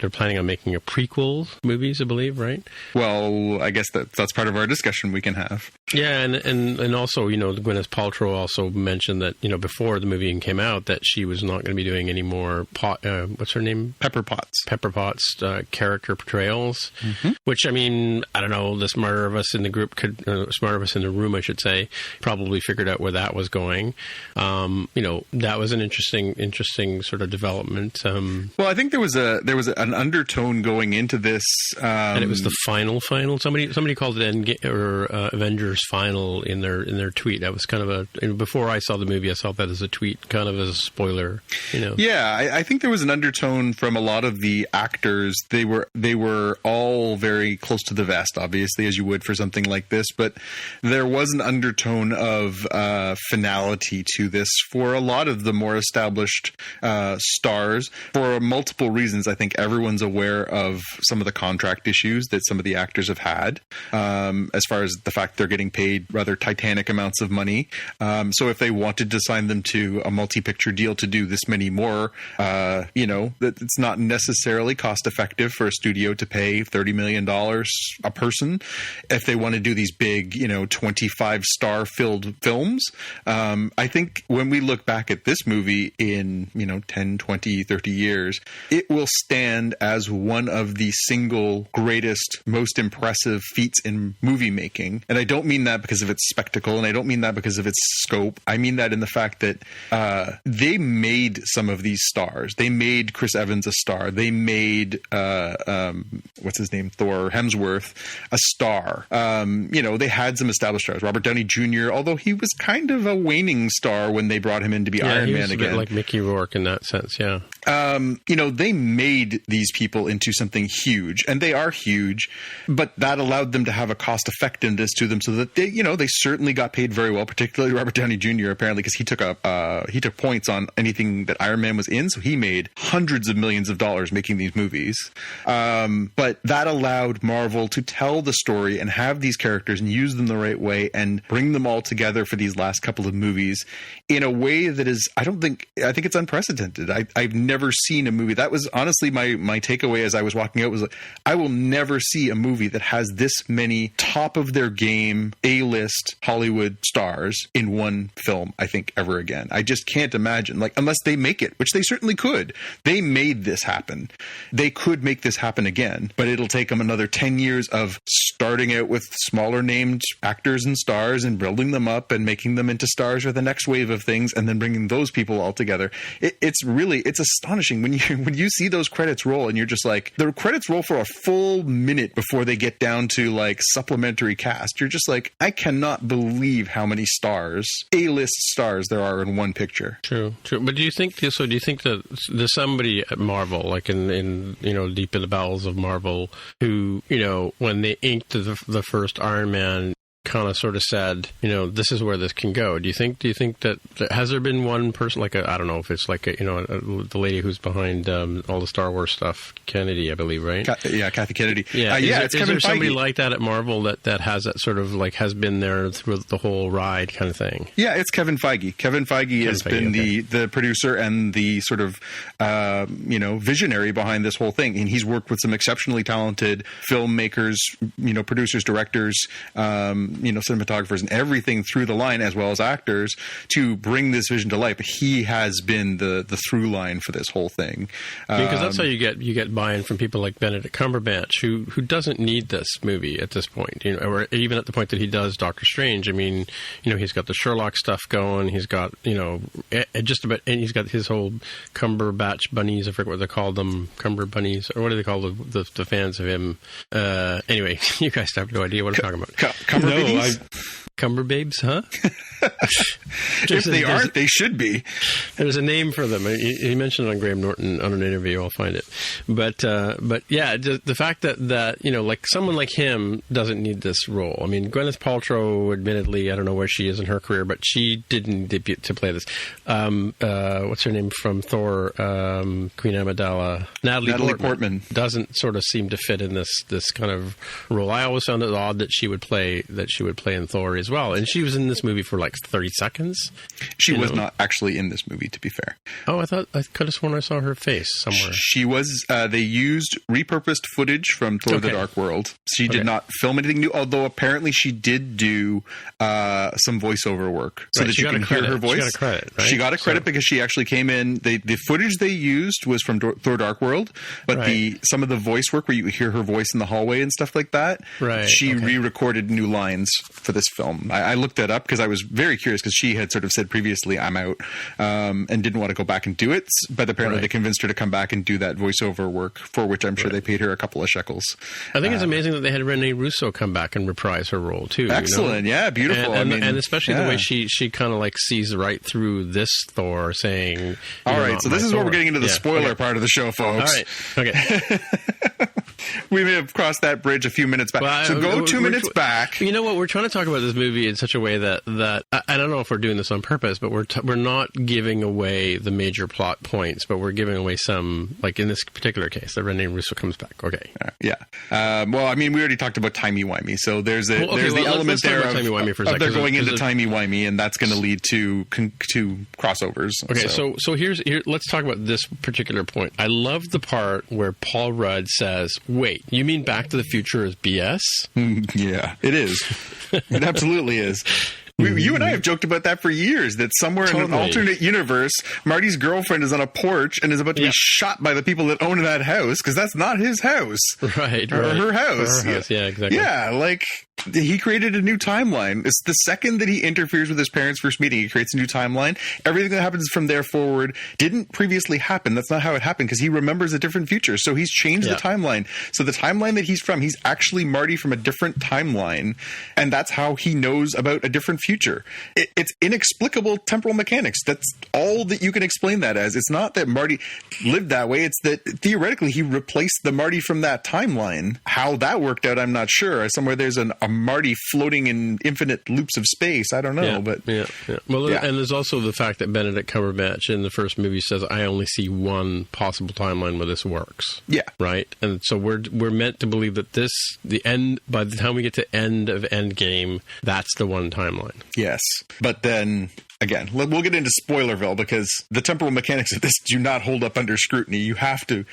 planning on making a prequel movies, I believe, right? Well, I guess that's part of our discussion we can have. Yeah, and also, Gwyneth Paltrow also mentioned that, before the movie came out, that she was not going to be doing any more what's her name? Pepper Potts character portrayals, which, I don't know, the smarter of us in the group smarter of us in the room, I should say, probably figured out where that was going. That was an interesting sort of development. Well, I think there was an undertone going into this, and it was the final. Somebody called it Endgame or Avengers final in their tweet. That was kind of before I saw the movie, I saw that as a tweet, kind of as a spoiler. Yeah, I think there was an undertone from a lot of the actors. They were all very close to the vest, obviously, as you would for something like this, but there was an undertone of finality to this for a lot of the more established stars for multiple reasons. I think everyone's aware of some of the contract issues that some of the actors have had, as far as the fact they're getting paid rather titanic amounts of money. So if they wanted to sign them to a multi-picture deal to do this many more, that it's not necessarily cost effective for a studio to pay $30 million a person if they want to do these big, 25-star filled films. I think when we look back at this movie in, 10, 20, 30 years, it will stand as one of the single greatest, most impressive feats in movie making. And I don't mean that because of its spectacle, and I don't mean that because of its scope. I mean that in the fact that they made some of these stars. They made Chris Evans a star. They made what's his name, Thor Hemsworth, a star. They had some established stars. Robert Downey Jr., although he was kind of a waning star when they brought him in to be Iron Man again. A bit like Mickey Rourke in that sense, yeah. They made these people into something huge, and they are huge, but that allowed them to have a cost effectiveness to them so that they certainly got paid very well, particularly Robert Downey Jr. apparently, because he took points on anything that Iron Man was in, so he made hundreds of millions of dollars making these movies. But that allowed Marvel to tell the story and have these characters and use them the right way and bring them all together for these last couple of movies in a way that is, I think it's unprecedented. I've never seen a movie. That was honestly my takeaway as I was walking out, was like, I will never see a movie that has this many top of their game A-list Hollywood stars in one film, I think, ever again. I just can't imagine, unless they make it, which they certainly could. They made this happen. They could make this happen again, but it'll take them another 10 years of starting out with smaller named actors and stars and building them up and making them into stars for the next wave of things, and then bringing those people all together. It's astonishing when you see those credits roll, and you're just like, the credits roll for a full minute before they get down to supplementary cast. You're just like, I cannot believe how many stars, A-list stars, there are in one picture. True. But do you think that there's somebody at Marvel, in deep in the bowels of Marvel, who, when they inked the first Iron Man, kind of sort of said, this is where this can go. Do you think that has there been one person, like I don't know if it's like the lady who's behind all the Star Wars stuff, Kennedy, I believe, right? Kathy Kennedy. Yeah, it's is Kevin there somebody Feige. like that at Marvel that has that sort of like has been there through the whole ride kind of thing? Yeah, it's Kevin Feige. Kevin Feige has been the producer and the sort of visionary behind this whole thing, and he's worked with some exceptionally talented filmmakers, producers, directors, cinematographers, and everything through the line, as well as actors, to bring this vision to life. But he has been the through line for this whole thing, because that's how you get buy-in from people like Benedict Cumberbatch, who doesn't need this movie at this point, or even at the point that he does Doctor Strange. I mean, he's got the Sherlock stuff going. He's got just about, and he's got his whole Cumberbatch bunnies. I forget what they call them, Cumber bunnies, or what do they call the fans of him? Anyway, you guys have no idea what I'm talking about. Cumber babes, huh? If they aren't, they should be. There's a name for them. He mentioned it on Graham Norton on an interview. I'll find it. But yeah, the fact that like someone like him doesn't need this role. I mean, Gwyneth Paltrow, admittedly, I don't know where she is in her career, but she didn't debut to play this. What's her name from Thor? Queen Amidala. Natalie Portman doesn't sort of seem to fit in this kind of role. I always found it odd that she would play in Thor as well, and she was in this movie for like 30 seconds. She was not actually in this movie, to be fair. Oh, I could have sworn I saw her face somewhere. She was. They used repurposed footage from Thor: The Dark World. She did not film anything new, although apparently she did do some voiceover work so that you can hear her voice. She got a credit, right? She got a credit because she actually came in. The footage they used was from Thor: Dark World, but some of the voice work where you hear her voice in the hallway and stuff like that, she re-recorded new lines for this film. I looked that up because I was very curious, because she had sort of said previously, I'm out, and didn't want to go back and do it, but apparently they convinced her to come back and do that voiceover work, for which I'm sure they paid her a couple of shekels. I think it's amazing that they had Renee Russo come back and reprise her role too. Excellent. Yeah, beautiful. And especially the way she kind of like sees right through this Thor, saying, all right, so this is where we're getting into the spoiler part of the show, folks. All right, okay. We may have crossed that bridge a few minutes back. Well, so go 2 minutes back. You know what? We're trying to talk about this movie in such a way that I don't know if we're doing this on purpose, but we're not giving away the major plot points, but we're giving away some, like in this particular case, that Renee Russo comes back. Okay. Yeah. Well, I mean, we already talked about timey-wimey, so there's the element there of they're going into timey-wimey, and that's going to lead to crossovers. Okay, so here, let's talk about this particular point. I love the part where Paul Rudd says, wait, you mean Back to the Future is BS? Yeah, it is. It absolutely is. You and I have joked about that for years, that somewhere in an alternate universe, Marty's girlfriend is on a porch and is about to be shot by the people that own that house, because that's not his house. Right. Or her house. Her house. Yeah, exactly. Yeah, like he created a new timeline. It's the second that he interferes with his parents' first meeting, he creates a new timeline. Everything that happens from there forward didn't previously happen. That's not how it happened, because he remembers a different future. So he's changed the timeline. So the timeline that he's from, he's actually Marty from a different timeline. And that's how he knows about a different future. It's inexplicable temporal mechanics. That's all that you can explain that as. It's not that Marty lived that way. It's that theoretically he replaced the Marty from that timeline. How that worked out, I'm not sure. Somewhere there's a Marty floating in infinite loops of space. I don't know. Well, and there's also the fact that Benedict Cumberbatch in the first movie says, I only see one possible timeline where this works. Yeah. Right? And so we're meant to believe that by the time we get to end of Endgame, that's the one timeline. Yes. But then, again, we'll get into Spoilerville, because the temporal mechanics of this do not hold up under scrutiny. You have to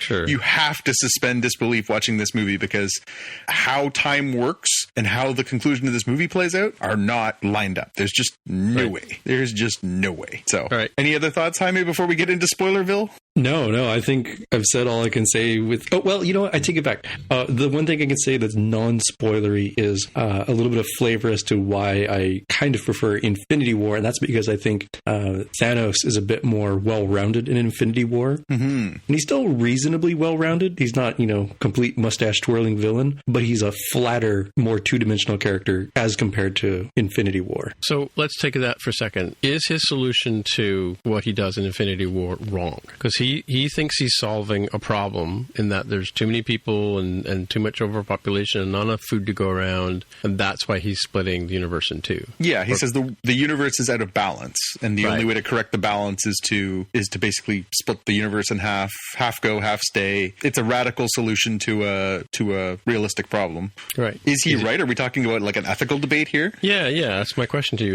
suspend disbelief watching this movie, because how time works and how the conclusion of this movie plays out are not lined up. There's just no way. There's just no way. So, any other thoughts, Jaime, before we get into Spoilerville? No, I think I've said all I can say with... Oh, well, you know what? I take it back. The one thing I can say that's non-spoilery is a little bit of flavor as to why I kind of prefer Infinity War, and that's because I think Thanos is a bit more well-rounded in Infinity War. Mm-hmm. And he's still reasonably well-rounded. He's not, complete mustache-twirling villain, but he's a flatter, more two-dimensional character as compared to Infinity War. So let's take that for a second. Is his solution to what he does in Infinity War wrong? Because he thinks he's solving a problem in that there's too many people and too much overpopulation and not enough food to go around, and that's why he's splitting the universe in two. Yeah, he says the universe is out of balance, and the only way to correct the balance is to basically split the universe in half go, half stay. It's a radical solution to a realistic problem. Right. Is he right? Are we talking about like an ethical debate here? Yeah. That's my question to you.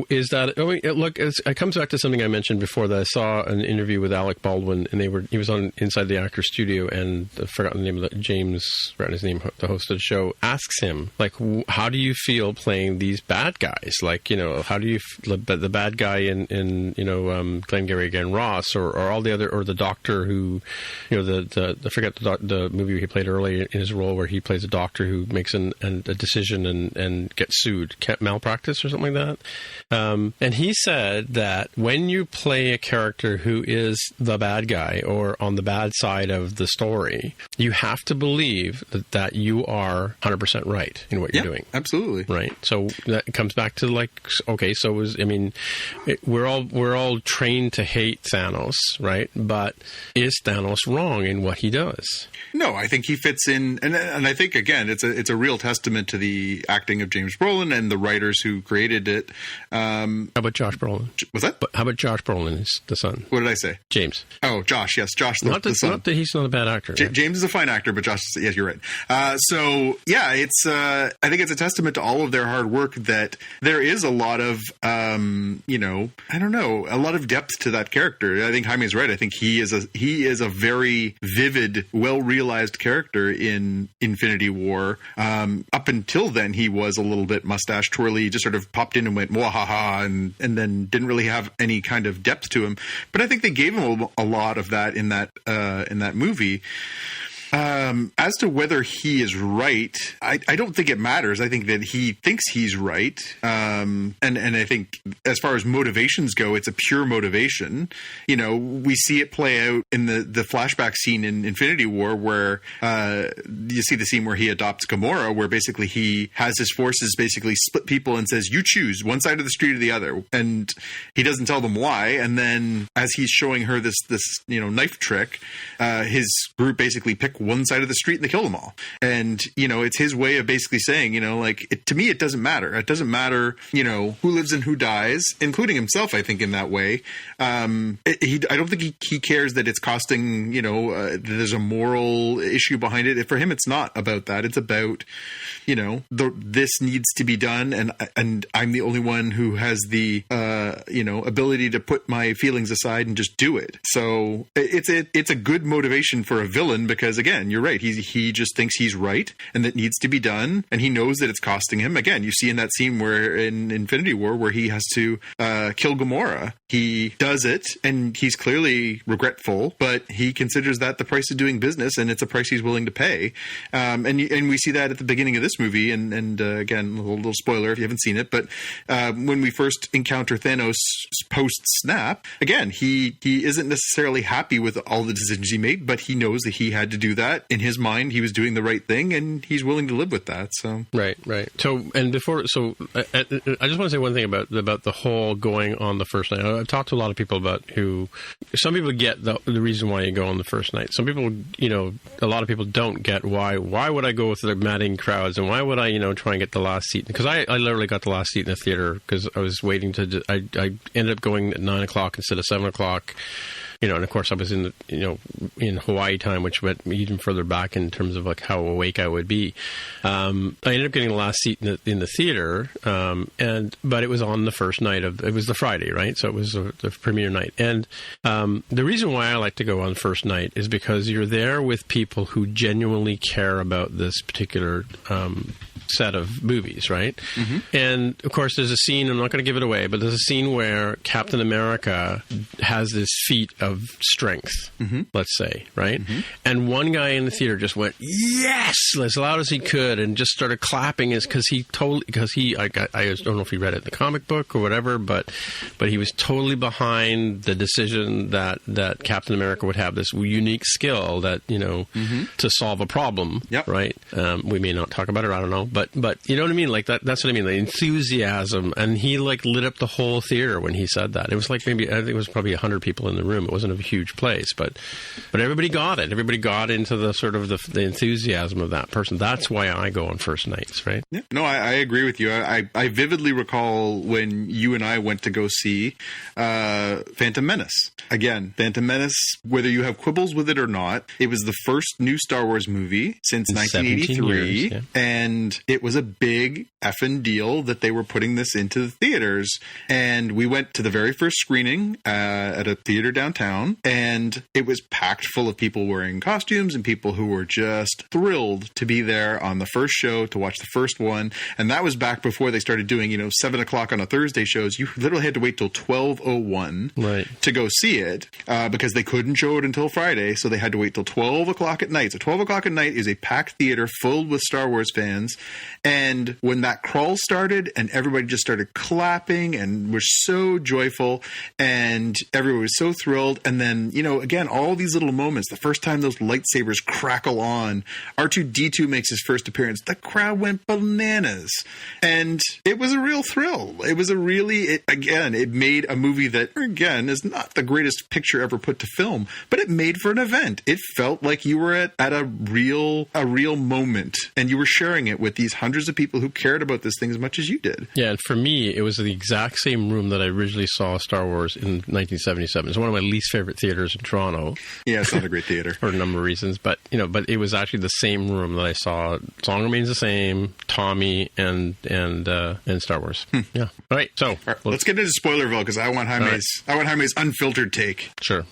Is that? I mean, look, it comes back to something I mentioned before, that I saw an interview with Alec Baldwin, and he was on Inside the Actors Studio, and I've forgotten the name of James, forgotten his name, the host of the show, asks him, like, how do you feel playing these bad guys? Like, how do you the bad guy in Glengarry again, Ross, or all the other, or the doctor who, I forget the movie he played early in his role where he plays a doctor who makes a decision and gets sued, malpractice or something like that. And he said that when you play a character who is the bad guy or on the bad side of the story, you have to believe that you are 100% right in what you're doing. Absolutely. Right. So that comes back to we're all trained to hate Thanos, right? But is Thanos wrong in what he does? No, I think he fits in, and I think again, it's a real testament to the acting of James Brolin and the writers who created it. How about Josh Brolin? What's that? How about Josh Brolin is the son? What did I say? James. Oh, Josh. Yes, Josh. The son. Not that he's not a bad actor. Right? James is a fine actor, but Josh. Yes, you're right. It's. I think it's a testament to all of their hard work that there is a lot of, a lot of depth to that character. I think Jaime's right. I think he is a very vivid, well realized character in Infinity War. Up until then, he was a little bit mustache twirly, just sort of popped in and went mwahaha, and then didn't really have any kind of depth to him. But I think they gave him a lot of that in that movie. As to whether he is right, I don't think it matters. I think that he thinks he's right. And I think as far as motivations go, it's a pure motivation. We see it play out in the flashback scene in Infinity War where you see the scene where he adopts Gamora, where basically he has his forces basically split people and says, you choose one side of the street or the other. And he doesn't tell them why. And then as he's showing her this knife trick, his group basically pick one side of the street and they kill them all. And, it's his way of basically saying, to me, it doesn't matter. It doesn't matter, who lives and who dies, including himself, I think, in that way. I don't think he cares that it's costing, that there's a moral issue behind it. For him, it's not about that. It's about, this needs to be done. And I'm the only one who has the, ability to put my feelings aside and just do it. So it's a good motivation for a villain because, again, you're right. He just thinks he's right and that needs to be done. And he knows that it's costing him. Again, you see in that scene where in Infinity War where he has to kill Gamora. He does it and he's clearly regretful, but he considers that the price of doing business and it's a price he's willing to pay. And we see that at the beginning of this movie. And again, a little spoiler if you haven't seen it, but when we first encounter Thanos post-snap, again, he isn't necessarily happy with all the decisions he made, but he knows that he had to do that. In his mind, he was doing the right thing, and he's willing to live with that. So right. So I just want to say one thing about the whole going on the first night. I've talked to a lot of people about some people get the reason why you go on the first night. Some people, a lot of people don't get why would I go with the madding crowds, and why would I, try and get the last seat? Because I literally got the last seat in the theater because I was waiting I ended up going at 9:00 instead of 7:00. And of course I was in Hawaii time, which went even further back in terms of like how awake I would be. I ended up getting the last seat in the theater, but it was on the first night it was the Friday, right? So it was the premiere night. And the reason why I like to go on first night is because you're there with people who genuinely care about this particular set of movies, right? Mm-hmm. And of course there's a scene, I'm not going to give it away, but there's a scene where Captain America has this feat of strength, let's say, right? Mm-hmm. And one guy in the theater just went, yes, as loud as he could, and just started clapping because I don't know if he read it in the comic book or whatever, but he was totally behind the decision that Captain America would have this unique skill that, to solve a problem, right? We may not talk about it, I don't know. but you know what I mean? Like that's what I mean. The enthusiasm, and he like lit up the whole theater when he said that. It was like I think it was probably 100 people in the room. It wasn't a huge place, but everybody got it. Everybody got into the sort of the enthusiasm of that person. That's why I go on first nights, right? Yeah. No, I agree with you. I vividly recall when you and I went to go see Phantom Menace. Again, Phantom Menace, whether you have quibbles with it or not, it was the first new Star Wars movie since 1983, years, yeah. And it was a big effing deal that they were putting this into the theaters. And we went to the very first screening at a theater downtown, and it was packed full of people wearing costumes and people who were just thrilled to be there on the first show to watch the first one. And that was back before they started doing, 7 o'clock on a Thursday shows. You literally had to wait till 12:01 to go see it because they couldn't show it until Friday. So they had to wait till 12 o'clock at night. So 12 o'clock at night is a packed theater filled with Star Wars fans. And when that crawl started and everybody just started clapping and were so joyful and everyone was so thrilled. And then, again, all these little moments, the first time those lightsabers crackle on, R2-D2 makes his first appearance, the crowd went bananas. And it was a real thrill. It was it made a movie that, again, is not the greatest picture ever put to film, but it made for an event. It felt like you were at a real moment, and you were sharing it with these hundreds of people who cared about this thing as much as you did. Yeah, and for me, it was the exact same room that I originally saw Star Wars in 1977. It's one of my least favorite theaters in Toronto. Yeah, it's not a great theater. For a number of reasons, but it was actually the same room that I saw Song Remains the Same, Tommy, and Star Wars. Yeah. All right, so let's get into Spoilerville, because I want Jaime's unfiltered take. Sure.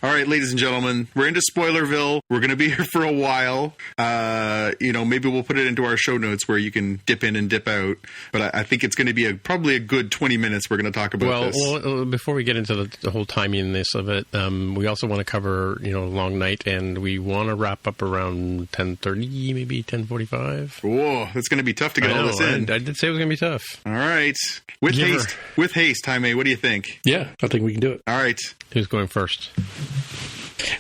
All right, ladies and gentlemen, we're into Spoilerville. We're going to be here for a while. Maybe we'll put it into our show notes where you can dip in and dip out. But I think it's going to be probably a good 20 minutes we're going to talk about this. Well, before we get into the whole timiness of it, we also want to cover, Long Night, and we want to wrap up around 10:30, maybe 10:45. Whoa, it's going to be tough to get all this in. I did say it was going to be tough. All right. With haste, Jaime, what do you think? Yeah, I think we can do it. All right. Who's going first?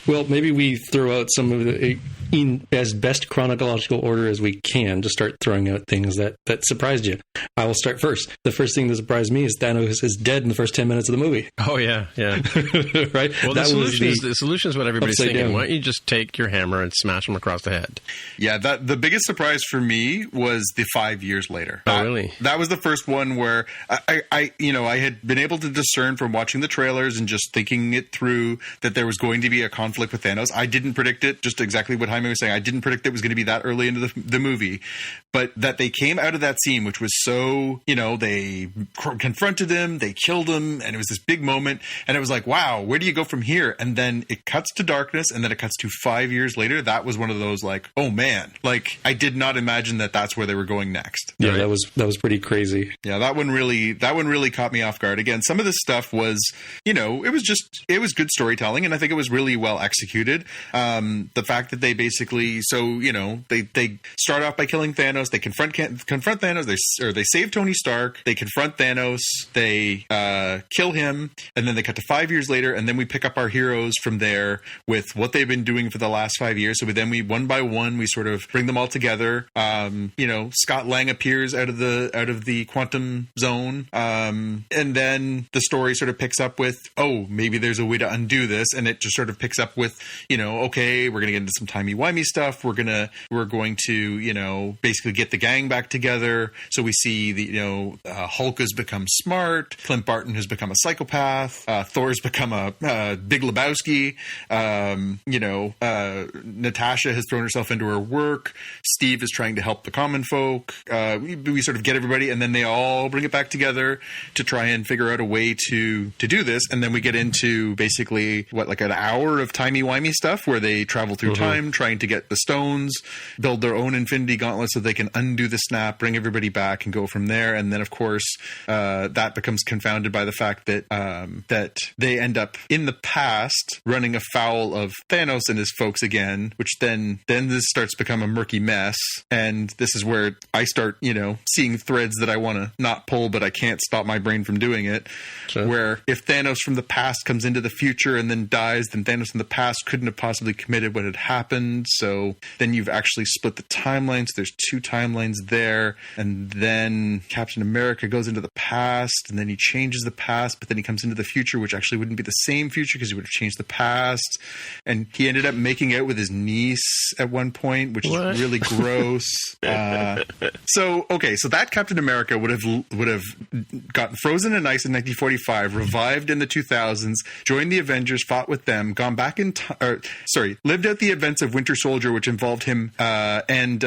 Well, maybe we throw out some of the in as best chronological order as we can to start throwing out things that surprised you. I will start first. The first thing that surprised me is Thanos is dead in the first 10 minutes of the movie. Oh, yeah. Right? Well, the solution is what everybody's thinking. Down. Why don't you just take your hammer and smash him across the head? Yeah, the biggest surprise for me was the 5 years later. Oh, really? That was the first one where I had been able to discern from watching the trailers and just thinking it through that there was going to be a conflict with Thanos. I didn't predict it, just exactly what Jaime was saying. I didn't predict it was going to be that early into the movie, but that they came out of that scene, which was so, they confronted him, they killed him, and it was this big moment, and it was like, wow, where do you go from here? And then it cuts to darkness, and then it cuts to 5 years later. That was one of those like, oh man, like I did not imagine that that's where they were going next. Yeah, right? that was pretty crazy. Yeah, that one really caught me off guard. Again, some of this stuff was, it was good storytelling, and I think it was really well executed. The fact that they basically, they start off by killing Thanos, they confront Thanos, they save Tony Stark, they confront Thanos, they kill him, and then they cut to 5 years later, and then we pick up our heroes from there with what they've been doing for the last 5 years. So then we one by one we sort of bring them all together. Scott Lang appears out of the quantum zone, and then the story sort of picks up with, oh, maybe there's a way to undo this, and it just sort of picks up with, okay, we're gonna get into some timey-wimey stuff. We're going to basically get the gang back together. So we see the Hulk has become smart. Clint Barton has become a psychopath. Thor's become a Big Lebowski. Natasha has thrown herself into her work. Steve is trying to help the common folk. We sort of get everybody, and then they all bring it back together to try and figure out a way to do this. And then we get into basically like an hour of timey-wimey stuff where they travel through time, trying to get the stones, build their own Infinity Gauntlet so they can undo the snap, bring everybody back, and go from there. And then, of course, that becomes confounded by the fact that that they end up in the past running afoul of Thanos and his folks again, which then this starts to become a murky mess. And this is where I start, seeing threads that I want to not pull, but I can't stop my brain from doing it. Sure. Where if Thanos from the past comes into the future and then dies, then Thanos in the past couldn't have possibly committed what had happened. end. So then you've actually split the timelines. There's 2 timelines there. And then Captain America goes into the past, and then he changes the past, but then he comes into the future, which actually wouldn't be the same future because he would have changed the past. And he ended up making out with his niece at one point, which is really gross. So that Captain America would have gotten frozen in ice in 1945, revived in the 2000s, joined the Avengers, fought with them, gone back in lived out the events of Winter Soldier, which involved him and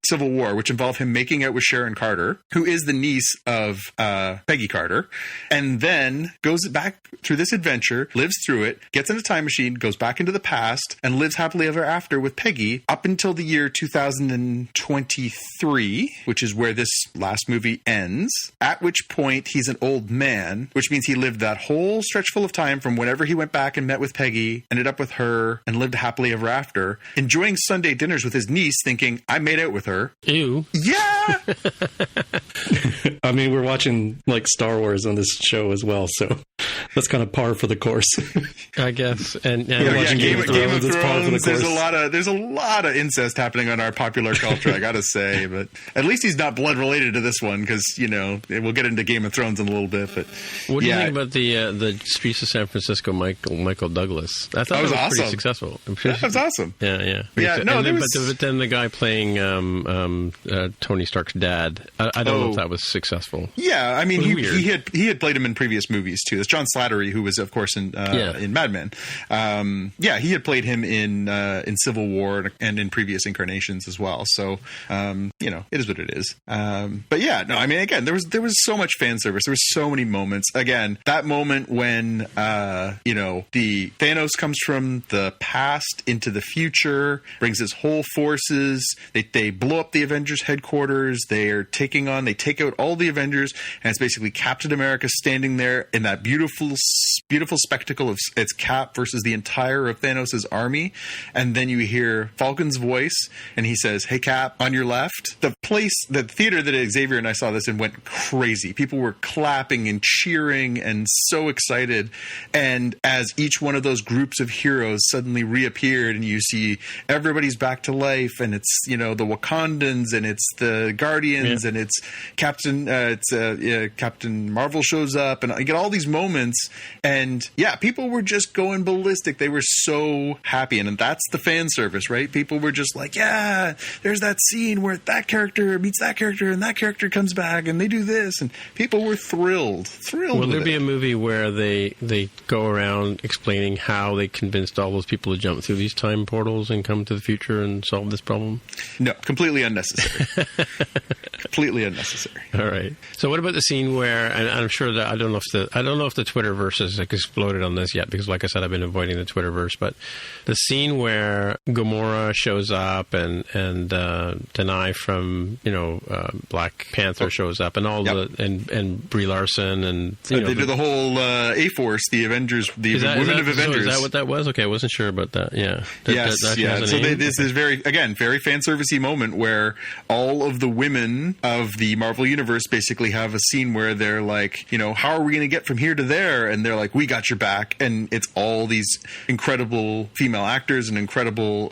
Civil War, which involved him making out with Sharon Carter, who is the niece of Peggy Carter, and then goes back through this adventure, lives through it, gets in a time machine, goes back into the past, and lives happily ever after with Peggy up until the year 2023, which is where this last movie ends, at which point he's an old man, which means he lived that whole stretch full of time from whenever he went back and met with Peggy, ended up with her, and lived happily ever after, enjoying Sunday dinners with his niece, thinking, I made out with her. Ew. Yeah! I mean, we're watching like Star Wars on this show as well, so that's kind of par for the course. I guess. And watching Game of Thrones, it's par for the course. there's a lot of incest happening on our popular culture, I gotta say, but at least he's not blood related to this one, because, we'll get into Game of Thrones in a little bit, but what do you think about the Streets of San Francisco Michael Douglas? I thought that was awesome. Pretty successful. That was awesome. Yeah. But then the guy playing Tony Stark's dad, I don't know if that was successful. Yeah, I mean, he had played him in previous movies too. It's John Slattery, who was, of course, in Mad Men. He had played him in Civil War and in previous incarnations as well. So, it is what it is. But yeah, no, I mean, again, there was so much fan service. There was so many moments. Again, that moment when the Thanos comes from the past into the future, brings his whole forces. They blow up the Avengers headquarters. They take out all the Avengers, and it's basically Captain America standing there in that beautiful spectacle of its Cap versus the entire of Thanos' army. And then you hear Falcon's voice, and he says, "Hey Cap, on your left." The theater that Xavier and I saw this in went crazy. People were clapping and cheering and so excited. And as each one of those groups of heroes suddenly reappeared, and you see everybody's back to life, and it's the Wakandans, and it's the Guardians, and it's Captain Marvel shows up, and I get all these moments, and people were just going ballistic. They were so happy, and that's the fan service, right? People were just like, yeah, there's that scene where that character meets that character, and that character comes back, and they do this, and people were thrilled. Will there be a movie where they go around explaining how they convinced all those people to jump through these time portals and come to the future and solve this problem? No, completely unnecessary. Completely unnecessary. All right. So what about the scene where, and I'm sure that I don't know if the Twitterverse has exploded on this yet, because like I said, I've been avoiding the Twitterverse, but the scene where Gamora shows up and Denai from Black Panther shows up, and all and Brie Larson, and they do the whole A-Force, the Avengers, the Women of Avengers. So is that what that was? Okay, I wasn't sure about that. Yeah. So this is very fan servicey moment where all of the women of the Marvel Universe basically have a scene where they're like, how are we going to get from here to there? And they're like, we got your back. And it's all these incredible female actors and incredible,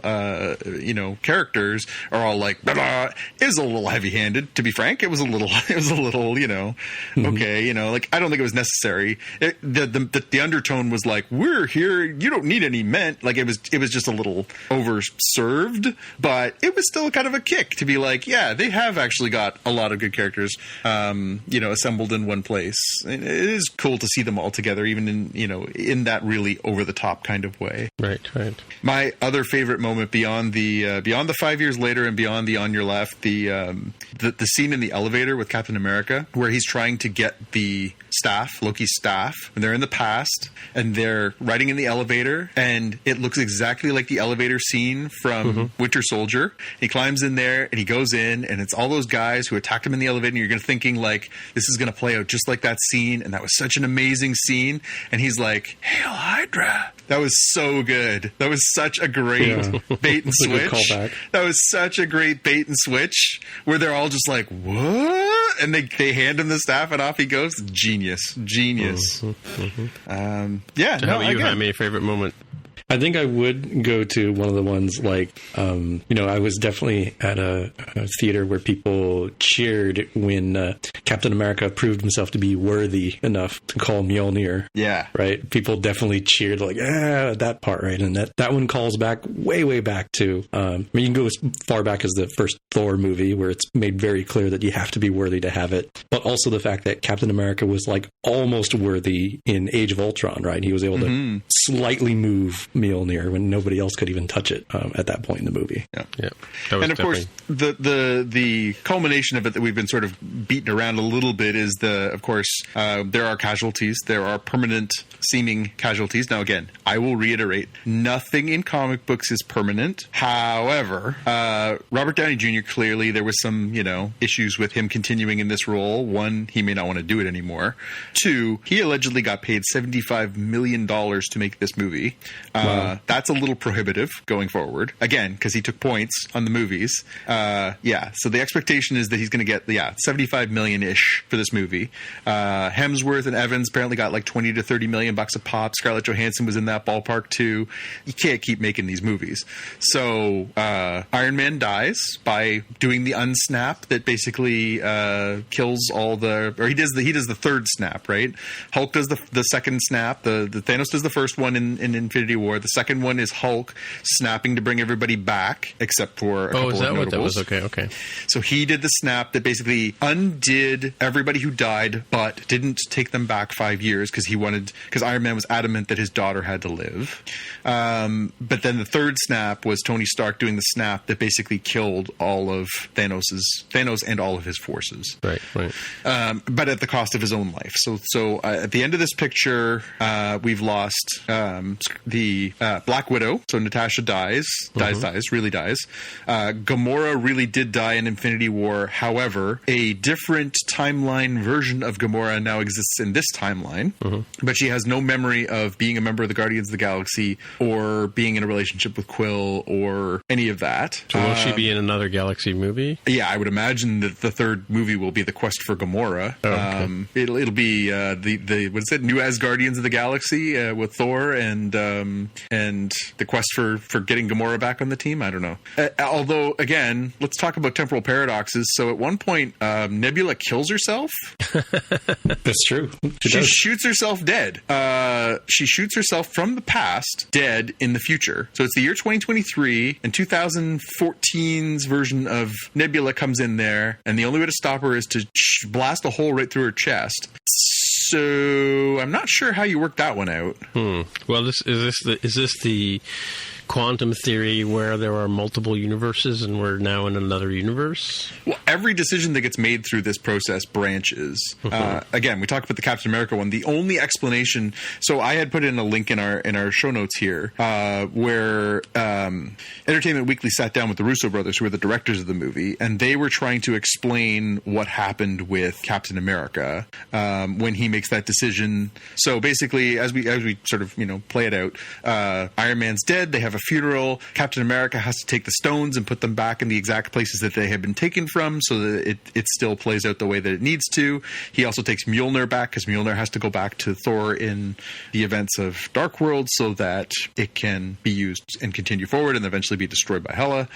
characters are all like, blah, blah. It was a little heavy-handed, to be frank. It was a little, okay, like, I don't think it was necessary. The undertone was like, we're here, you don't need any men. Like, it was just a little overserved, but it was still kind of a kick to be like, yeah, they have actually got a lot of good characters, assembled in one place. And it is cool to see them all together, even in that really over the top kind of way. Right. My other favorite moment beyond the 5 years later and beyond the On Your Left, the scene in the elevator with Captain America, where he's trying to get the staff, Loki's staff, and they're in the past, and they're riding in the elevator, and it looks exactly like the elevator scene from Winter Soldier. He climbs in there, and he goes in, and it's all those guys who attacked him in the elevator, and you're thinking, like, this is going to play out just like that scene, and that was such an amazing scene, and he's like, Hail Hydra! That was so good. That was such a great bait and switch. That was such a great bait and switch, where they're all just like, what? And they hand him the staff, and off he goes. Genius. So how about you, Jaime, favorite moment? I think I would go to one of the ones like, I was definitely at a theater where people cheered when Captain America proved himself to be worthy enough to call Mjolnir. Yeah. Right? People definitely cheered like, that part, right? And that one calls back way back to, you can go as far back as the first Thor movie where it's made very clear that you have to be worthy to have it. But also the fact that Captain America was like almost worthy in Age of Ultron, right? He was able to slightly move Mjolnir when nobody else could even touch it at that point in the movie. Yeah. And of course, the culmination of it that we've been sort of beaten around a little bit is there are casualties. There are permanent seeming casualties. Now, again, I will reiterate, nothing in comic books is permanent. However, Robert Downey Jr., clearly there was some, issues with him continuing in this role. One, he may not want to do it anymore. Two, he allegedly got paid $75 million to make this movie. Wow. That's a little prohibitive going forward. Again, because he took points on the movies. So the expectation is that he's going to get, $75 million-ish for this movie. Hemsworth and Evans apparently got like $20 to $30 million a pop. Scarlett Johansson was in that ballpark too. You can't keep making these movies. So Iron Man dies by doing the unsnap that basically kills all he does the third snap, right? Hulk does the second snap. The Thanos does the first one in Infinity War. The second one is Hulk snapping to bring everybody back, except for a couple of notables. Oh, is that what that was? Okay. So he did the snap that basically undid everybody who died, but didn't take them back 5 years because Iron Man was adamant that his daughter had to live. But then the third snap was Tony Stark doing the snap that basically killed all of Thanos and all of his forces. Right. But at the cost of his own life. So at the end of this picture, we've lost the Black Widow. So Natasha dies, really dies. Gamora really did die in Infinity War. However, a different timeline version of Gamora now exists in this timeline, but she has no memory of being a member of the Guardians of the Galaxy or being in a relationship with Quill or any of that. So will she be in another Galaxy movie? Yeah, I would imagine that the third movie will be the quest for Gamora. Oh, okay. It'll be the what is it? New Asgardians of the Galaxy with Thor and the quest for getting Gamora back on the team. I don't know. Although, again, let's talk about temporal paradoxes. So at one point, Nebula kills herself. That's true. She shoots herself dead. She shoots herself from the past, dead in the future. So it's the year 2023, and 2014's version of Nebula comes in there, and the only way to stop her is to blast a hole right through her chest. So I'm not sure how you work that one out. Well, is this the quantum theory where there are multiple universes and we're now in another universe? Well, every decision that gets made through this process branches. Again, we talked about the Captain America one. The only explanation. So I had put in a link in our show notes here where Entertainment Weekly sat down with the Russo brothers, who were the directors of the movie, and they were trying to explain what happened with Captain America when he makes that decision. So basically, as we sort of play it out, Iron Man's dead. They have a funeral. Captain America has to take the stones and put them back in the exact places that they have been taken from so that it still plays out the way that it needs to. He also takes Mjolnir back because Mjolnir has to go back to Thor in the events of Dark World so that it can be used and continue forward and eventually be destroyed by Hela.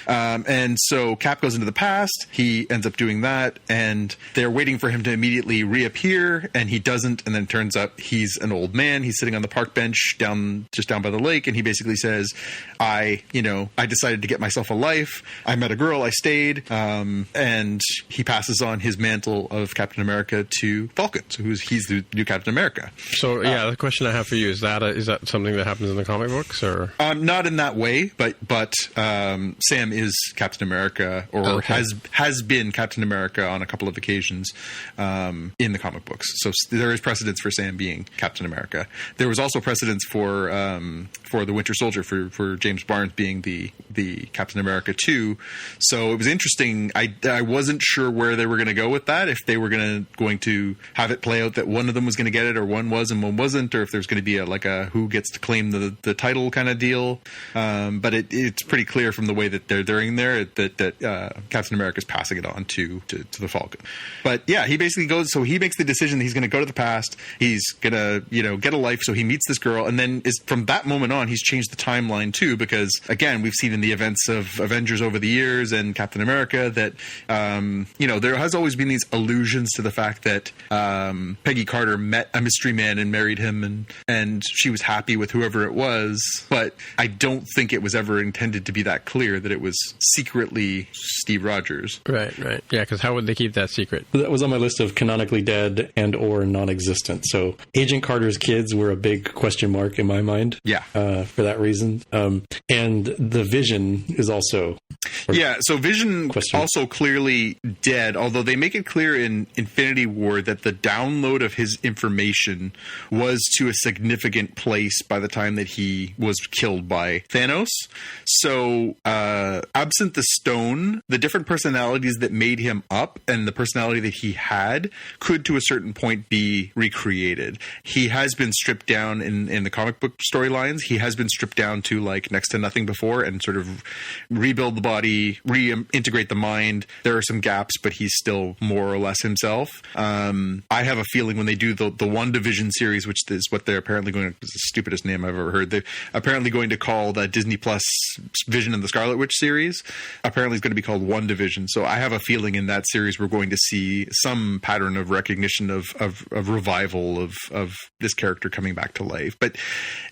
And so Cap goes into the past. He ends up doing that, and they're waiting for him to immediately reappear, and he doesn't, and then it turns up he's an old man. He's sitting on the park bench just down by the lake, and he basically says, I decided to get myself a life. I met a girl. I stayed. And he passes on his mantle of Captain America to Falcon. So he's the new Captain America. So the question I have for you is that something that happens in the comic books, or not in that way, but Sam is Captain America, or has been Captain America on a couple of occasions in the comic books. So there is precedence for Sam being Captain America. There was also precedence for the Winter Soldier for James Barnes being the the Captain America 2. So it was interesting. I wasn't sure where they were going to go with that, if they were going to have it play out that one of them was going to get it, or one was and one wasn't, or if there's going to be a who gets to claim the title kind of deal. But it's pretty clear from the way that they're doing there that Captain America is passing it on to the Falcon. But yeah, he basically he makes the decision that he's going to go to the past. He's going to, get a life. So he meets this girl, and then from that moment on, he's changed the timeline too, because again, we've seen in the events of Avengers over the years and Captain America that, there has always been these allusions to the fact that Peggy Carter met a mystery man and married him, and she was happy with whoever it was. But I don't think it was ever intended to be that clear that it was secretly Steve Rogers. Right. Yeah, because how would they keep that secret? That was on my list of canonically dead and or non-existent. So Agent Carter's kids were a big question mark in my mind. Yeah. For that reason. And the Vision is also... Yeah, so Vision also clearly dead, although they make it clear in Infinity War that the download of his information was to a significant place by the time that he was killed by Thanos. So, absent the stone, the different personalities that made him up and the personality that he had could, to a certain point, be recreated. He has been stripped down in the comic book storylines. He has been stripped down to next to nothing before and sort of rebuild the body, reintegrate the mind. There are some gaps, but he's still more or less himself. I have a feeling when they do the WandaVision series, which is what they're apparently going to, it's the stupidest name I've ever heard, they're apparently going to call the Disney Plus Vision and the Scarlet Witch series. Apparently it's going to be called WandaVision. So I have a feeling in that series we're going to see some pattern of recognition of revival of this character coming back to life. But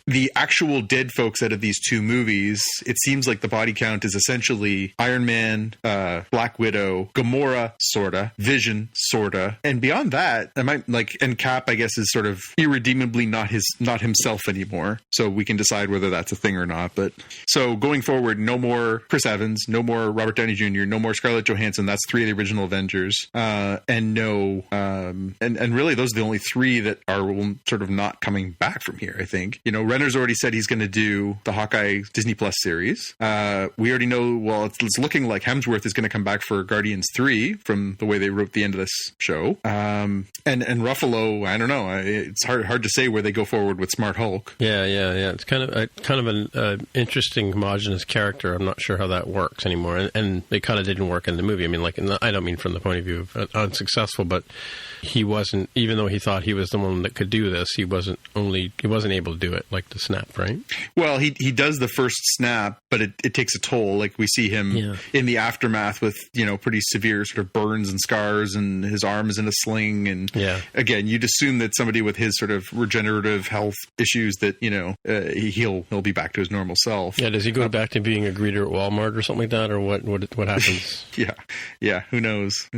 the actual dead folks out of these two movies, it seems like the body count is essentially Iron Man, Black Widow, Gamora, sorta, Vision, sorta, and beyond that, and Cap, I guess, is sort of irredeemably not himself anymore. So we can decide whether that's a thing or not. But so going forward, no more Chris Evans, no more Robert Downey Jr., no more Scarlett Johansson. That's three of the original Avengers, and really those are the only three that are sort of not coming back from here. I think Renner's already said he's going to do the Hawkeye Disney Plus series. We already know. Well, it's looking like Hemsworth is going to come back for Guardians 3 from the way they wrote the end of this show. And Ruffalo, I don't know. It's hard to say where they go forward with Smart Hulk. Yeah. It's kind of an interesting homogenous character. I'm not sure how that works anymore, and it kind of didn't work in the movie. I mean, I don't mean from the point of view of unsuccessful, but he wasn't. Even though he thought he was the one that could do this, he wasn't able to do it like the snap, right? Well, he does the first snap, but it takes a toll. Like we see him in the aftermath with pretty severe sort of burns and scars, and his arm is in a sling. And again, you'd assume that somebody with his sort of regenerative health issues that he'll be back to his normal self. Yeah, does he go back to being a greeter at Walmart or something like that, or what happens? yeah. Who knows?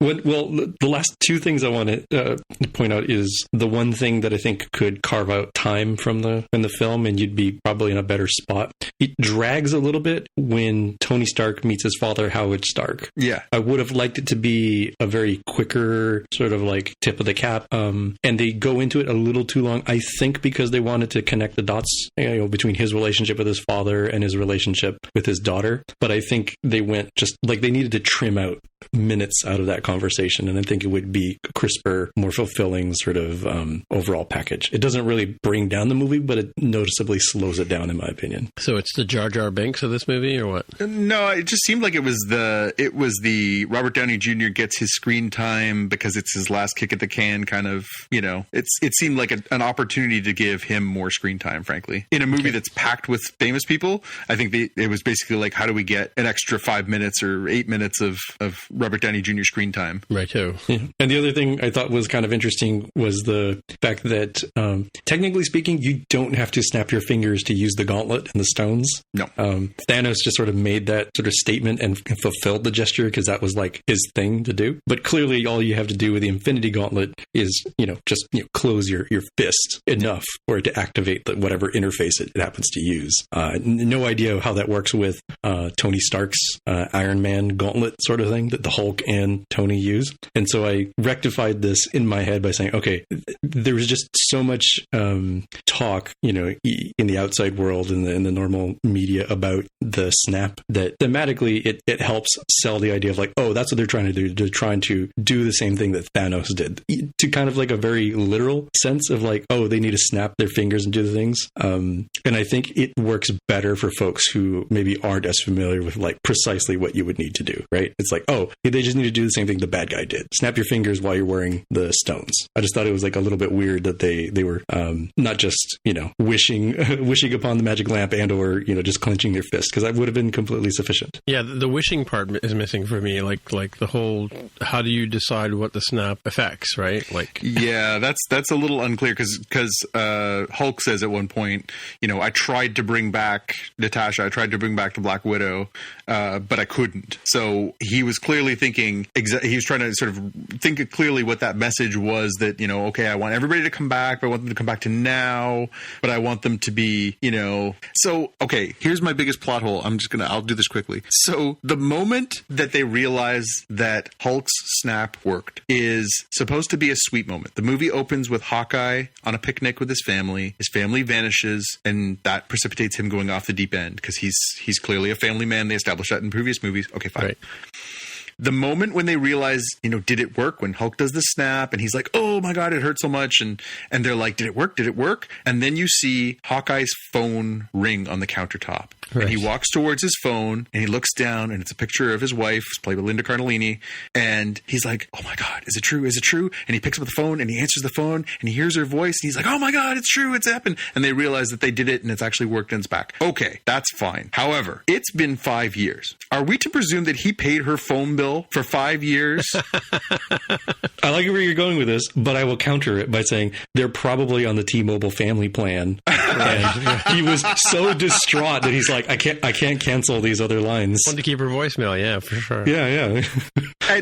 Well, the last two things I want to point out is the one thing that I think could carve out time from the film, and you'd be probably in a better spot. It drags a little bit when Tony Stark meets his father, Howard Stark. Yeah, I would have liked it to be a very quicker sort of tip of the cap, and they go into it a little too long. I think because they wanted to connect the dots, between his relationship with his father and his relationship with his daughter. But I think they went they needed to trim out minutes out of that conversation, and I think it would be a crisper, more fulfilling sort of overall package. It doesn't really bring down the movie, but it noticeably slows it down, in my opinion. So it's the Jar Jar Binks of this movie, or what? No, it just seemed like it was the Robert Downey Jr. gets his screen time because it's his last kick at the can kind of, it seemed like an opportunity to give him more screen time, frankly. In a movie that's packed with famous people, I think it was basically how do we get an extra 5 minutes or 8 minutes of Robert Downey Jr. screen time. Right, too. Yeah. And the other thing I thought was kind of interesting was the fact that, technically speaking, you don't have to snap your fingers to use the gauntlet and the stones. No. Thanos just sort of made that sort of statement and fulfilled the gesture because that was like his thing to do. But clearly all you have to do with the Infinity Gauntlet is, just close your fist enough for it to activate whatever interface it happens to use. No idea how that works with Tony Stark's Iron Man gauntlet sort of thing that the Hulk and Tony use. And so I rectified this in my head by saying, okay, there was just so much talk, in the outside world and in the normal media about the snap that thematically it helps sell the idea of like, oh, that's what they're trying to do. They're trying to do the same thing that Thanos did, to kind of like a very literal sense of like, oh, they need to snap their fingers and do the things. And I think it works better for folks who maybe aren't as familiar with like precisely what you would need to do, right? It's like, oh, they just need to do the same thing the bad guy did. Snap your fingers while you're wearing the stones. I just thought it was like a little bit weird that they were not just, wishing upon the magic lamp and or, just clenching their fist, because that would have been completely sufficient. Yeah, the wishing part is missing for me. Like the whole, how do you decide what the snap affects, right? Like, yeah, that's a little unclear because Hulk says at one point, I tried to bring back Natasha, I tried to bring back the Black Widow, but I couldn't. So he was clearly thinking, he was trying to sort of think clearly what that message was, that, okay, I want everybody to come back, but I want them to come back to now, but I want them to be, So, okay, here's my biggest plot hole. I'll do this quickly. So the moment that they realize that Hulk's snap worked is supposed to be a sweet moment. The movie opens with Hawkeye on a picnic with his family. His family vanishes, and that precipitates him going off the deep end because he's clearly a family man. They established that in previous movies. Okay, fine. Right. The moment when they realize, did it work? When Hulk does the snap and he's like, oh my God, it hurt so much. And they're like, did it work? Did it work? And then you see Hawkeye's phone ring on the countertop. Right. And he walks towards his phone and he looks down and it's a picture of his wife, played by Linda Cardellini. And he's like, oh my God, is it true? Is it true? And he picks up the phone and he answers the phone and he hears her voice and he's like, oh my God, it's true. It's happened. And they realize that they did it and it's actually worked and it's back. Okay, that's fine. However, it's been 5 years. Are we to presume that he paid her phone bill for 5 years? I like where you're going with this, but I will counter it by saying they're probably on the T-Mobile family plan. And he was so distraught that he's like, I can't cancel these other lines. Want to keep her voicemail, yeah, for sure. Yeah.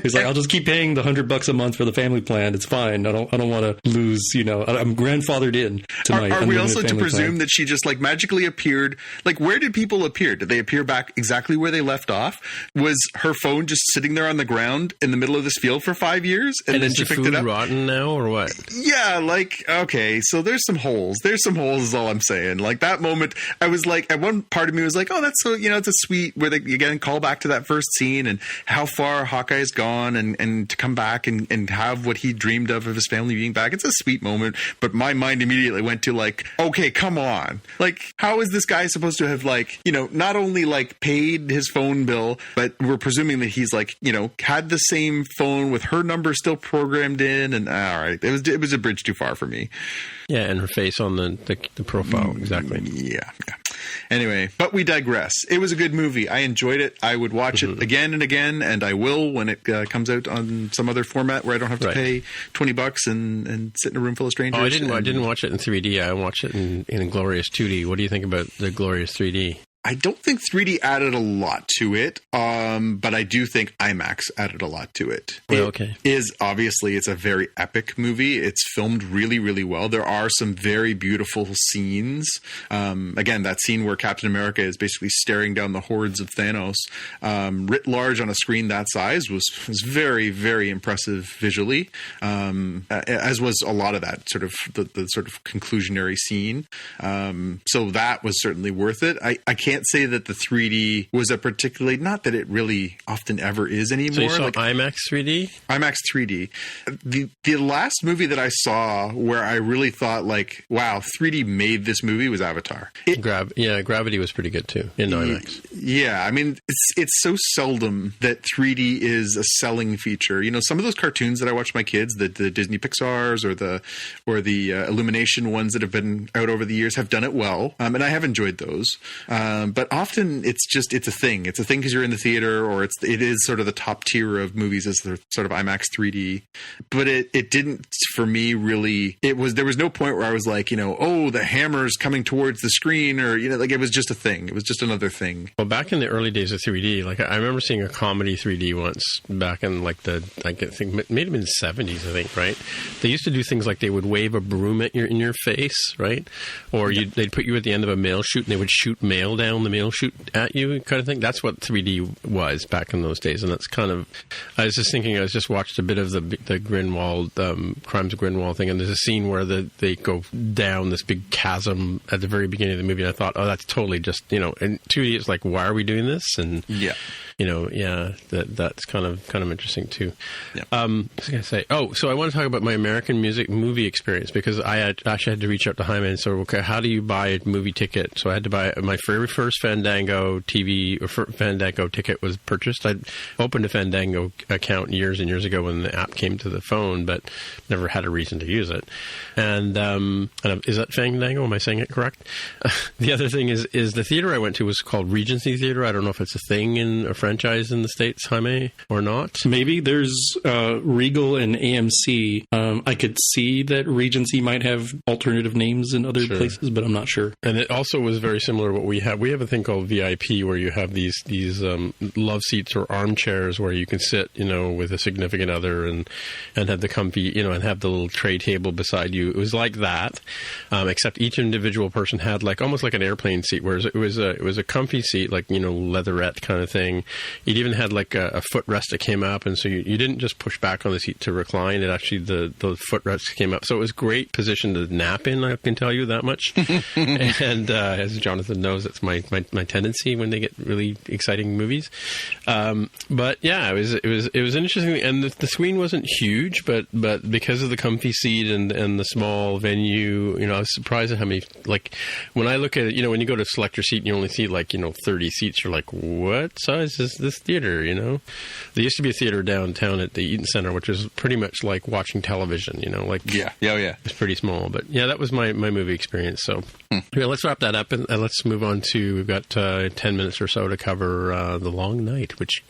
He's like, I'll just keep paying the $100 a month for the family plan. It's fine. I don't want to lose. I'm grandfathered in to my. Are we also to presume plan. That she just like magically appeared? Like, where did people appear? Did they appear back exactly where they left off? Was her phone just sitting there on the ground in the middle of this field for 5 years, and then is she the picked food it up? Rotten now or what? Yeah, like, okay, so there's some holes. There's some holes is all I'm saying. Like that moment, I was like, at one part of me was like, oh, that's so, it's a sweet where they again call back to that first scene and how far Hawkeye has gone and to come back and have what he dreamed of his family being back. It's a sweet moment, but my mind immediately went to like, okay, come on. Like, how is this guy supposed to have like, not only like paid his phone bill, but we're presuming that he's like, had the same phone with her number still programmed in, and all right, it was a bridge too far for me. Yeah, and her face on the profile, exactly. Yeah. Anyway, but we digress. It was a good movie. I enjoyed it. I would watch it again and again, and I will when it comes out on some other format where I don't have to pay $20 and sit in a room full of strangers. Oh, I didn't watch it in 3D. I watched it in glorious 2D. What do you think about the glorious 3D? I don't think 3D added a lot to it, but I do think IMAX added a lot to it. It's a very epic movie. It's filmed really, really well. There are some very beautiful scenes. Again, that scene where Captain America is basically staring down the hordes of Thanos, writ large on a screen that size was very, very impressive visually, as was a lot of that sort of the sort of conclusionary scene. So that was certainly worth it. I can't say that the 3D was a particularly, not that it really often ever is anymore. So you saw IMAX 3D? IMAX 3D. The last movie that I saw where I really thought like, wow, 3D made this movie was Avatar. Gravity was pretty good too in IMAX. Yeah, I mean, it's so seldom that 3D is a selling feature. Some of those cartoons that I watch my kids, the Disney Pixars or the Illumination ones that have been out over the years have done it well, and I have enjoyed those. But often it's a thing. It's a thing because you're in the theater, or it is sort of the top tier of movies as the sort of IMAX 3D. But it didn't, for me, really. There was no point where I was like, oh, the hammer's coming towards the screen, or like it was just a thing. It was just another thing. Well, back in the early days of 3D, like I remember seeing a comedy 3D once back in I think it may have been 70s, I think, right? They used to do things like they would wave a broom in your face, right? Or they'd put you at the end of a mail chute and they would shoot mail down the mail chute at you, kind of thing. That's what 3D was back in those days, and that's kind of. I was just thinking. I just watched a bit of the Grinwald Crimes of Grinwald thing, and there's a scene where they go down this big chasm at the very beginning of the movie, and I thought, oh, that's totally just and 2D. It's like, why are we doing this? And that's kind of interesting too. Yeah. I was going to say, so I want to talk about my American movie experience, because I actually had to reach out to Jaime and say, okay, how do you buy a movie ticket? So I had to buy my very first Fandango Fandango ticket was purchased. I opened a Fandango account years and years ago when the app came to the phone, but never had a reason to use it. And is that Fandango? Am I saying it correct? The other thing is the theater I went to was called Regency Theater. I don't know if it's a thing in a franchise in the States, Jaime, or not. Maybe there's Regal and AMC. I could see that Regency might have alternative names in other places, but I'm not sure. And it also was very similar to what we have. We have a thing called VIP, where you have these love seats or armchairs where you can sit, with a significant other and have the comfy, and have the little tray table beside you. It was like that, except each individual person had almost like an airplane seat, whereas it was a comfy seat, leatherette kind of thing. It even had a footrest that came up, and so you didn't just push back on the seat to recline. It actually the footrest came up, so it was great position to nap in. I can tell you that much. And as Jonathan knows, that's my tendency when they get really exciting movies. But yeah, it was interesting, and the screen wasn't huge, but because of the comfy seat and the small venue, I was surprised at how many. When I look at it, when you go to select your seat and you only see 30 seats, you're like, what size is this theater? There used to be a theater downtown at the Eaton Center, which was pretty much like watching television. Yeah. It's pretty small, but yeah, that was my movie experience. So yeah, let's wrap that up and let's move on to. We've got 10 minutes or so to cover The Long Night, which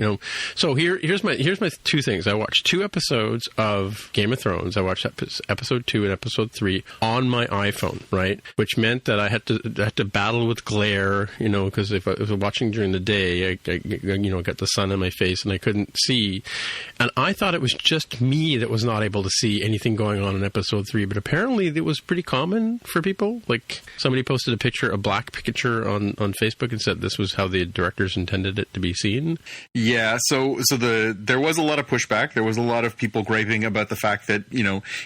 So here's my two things. I watched 2 episodes of Game of Thrones. I watched episode 2 and episode 3 on my iPhone, right? Which meant that I had to battle with glare, because if I was watching during the day, I got the sun in my face and I couldn't see. And I thought it was just me that was not able to see anything going on in episode 3, but apparently it was pretty common for people. Somebody posted a black picture on Facebook and said this was how the directors intended it to be seen. Yeah, so there was a lot of pushback. There was a lot of people griping about the fact that,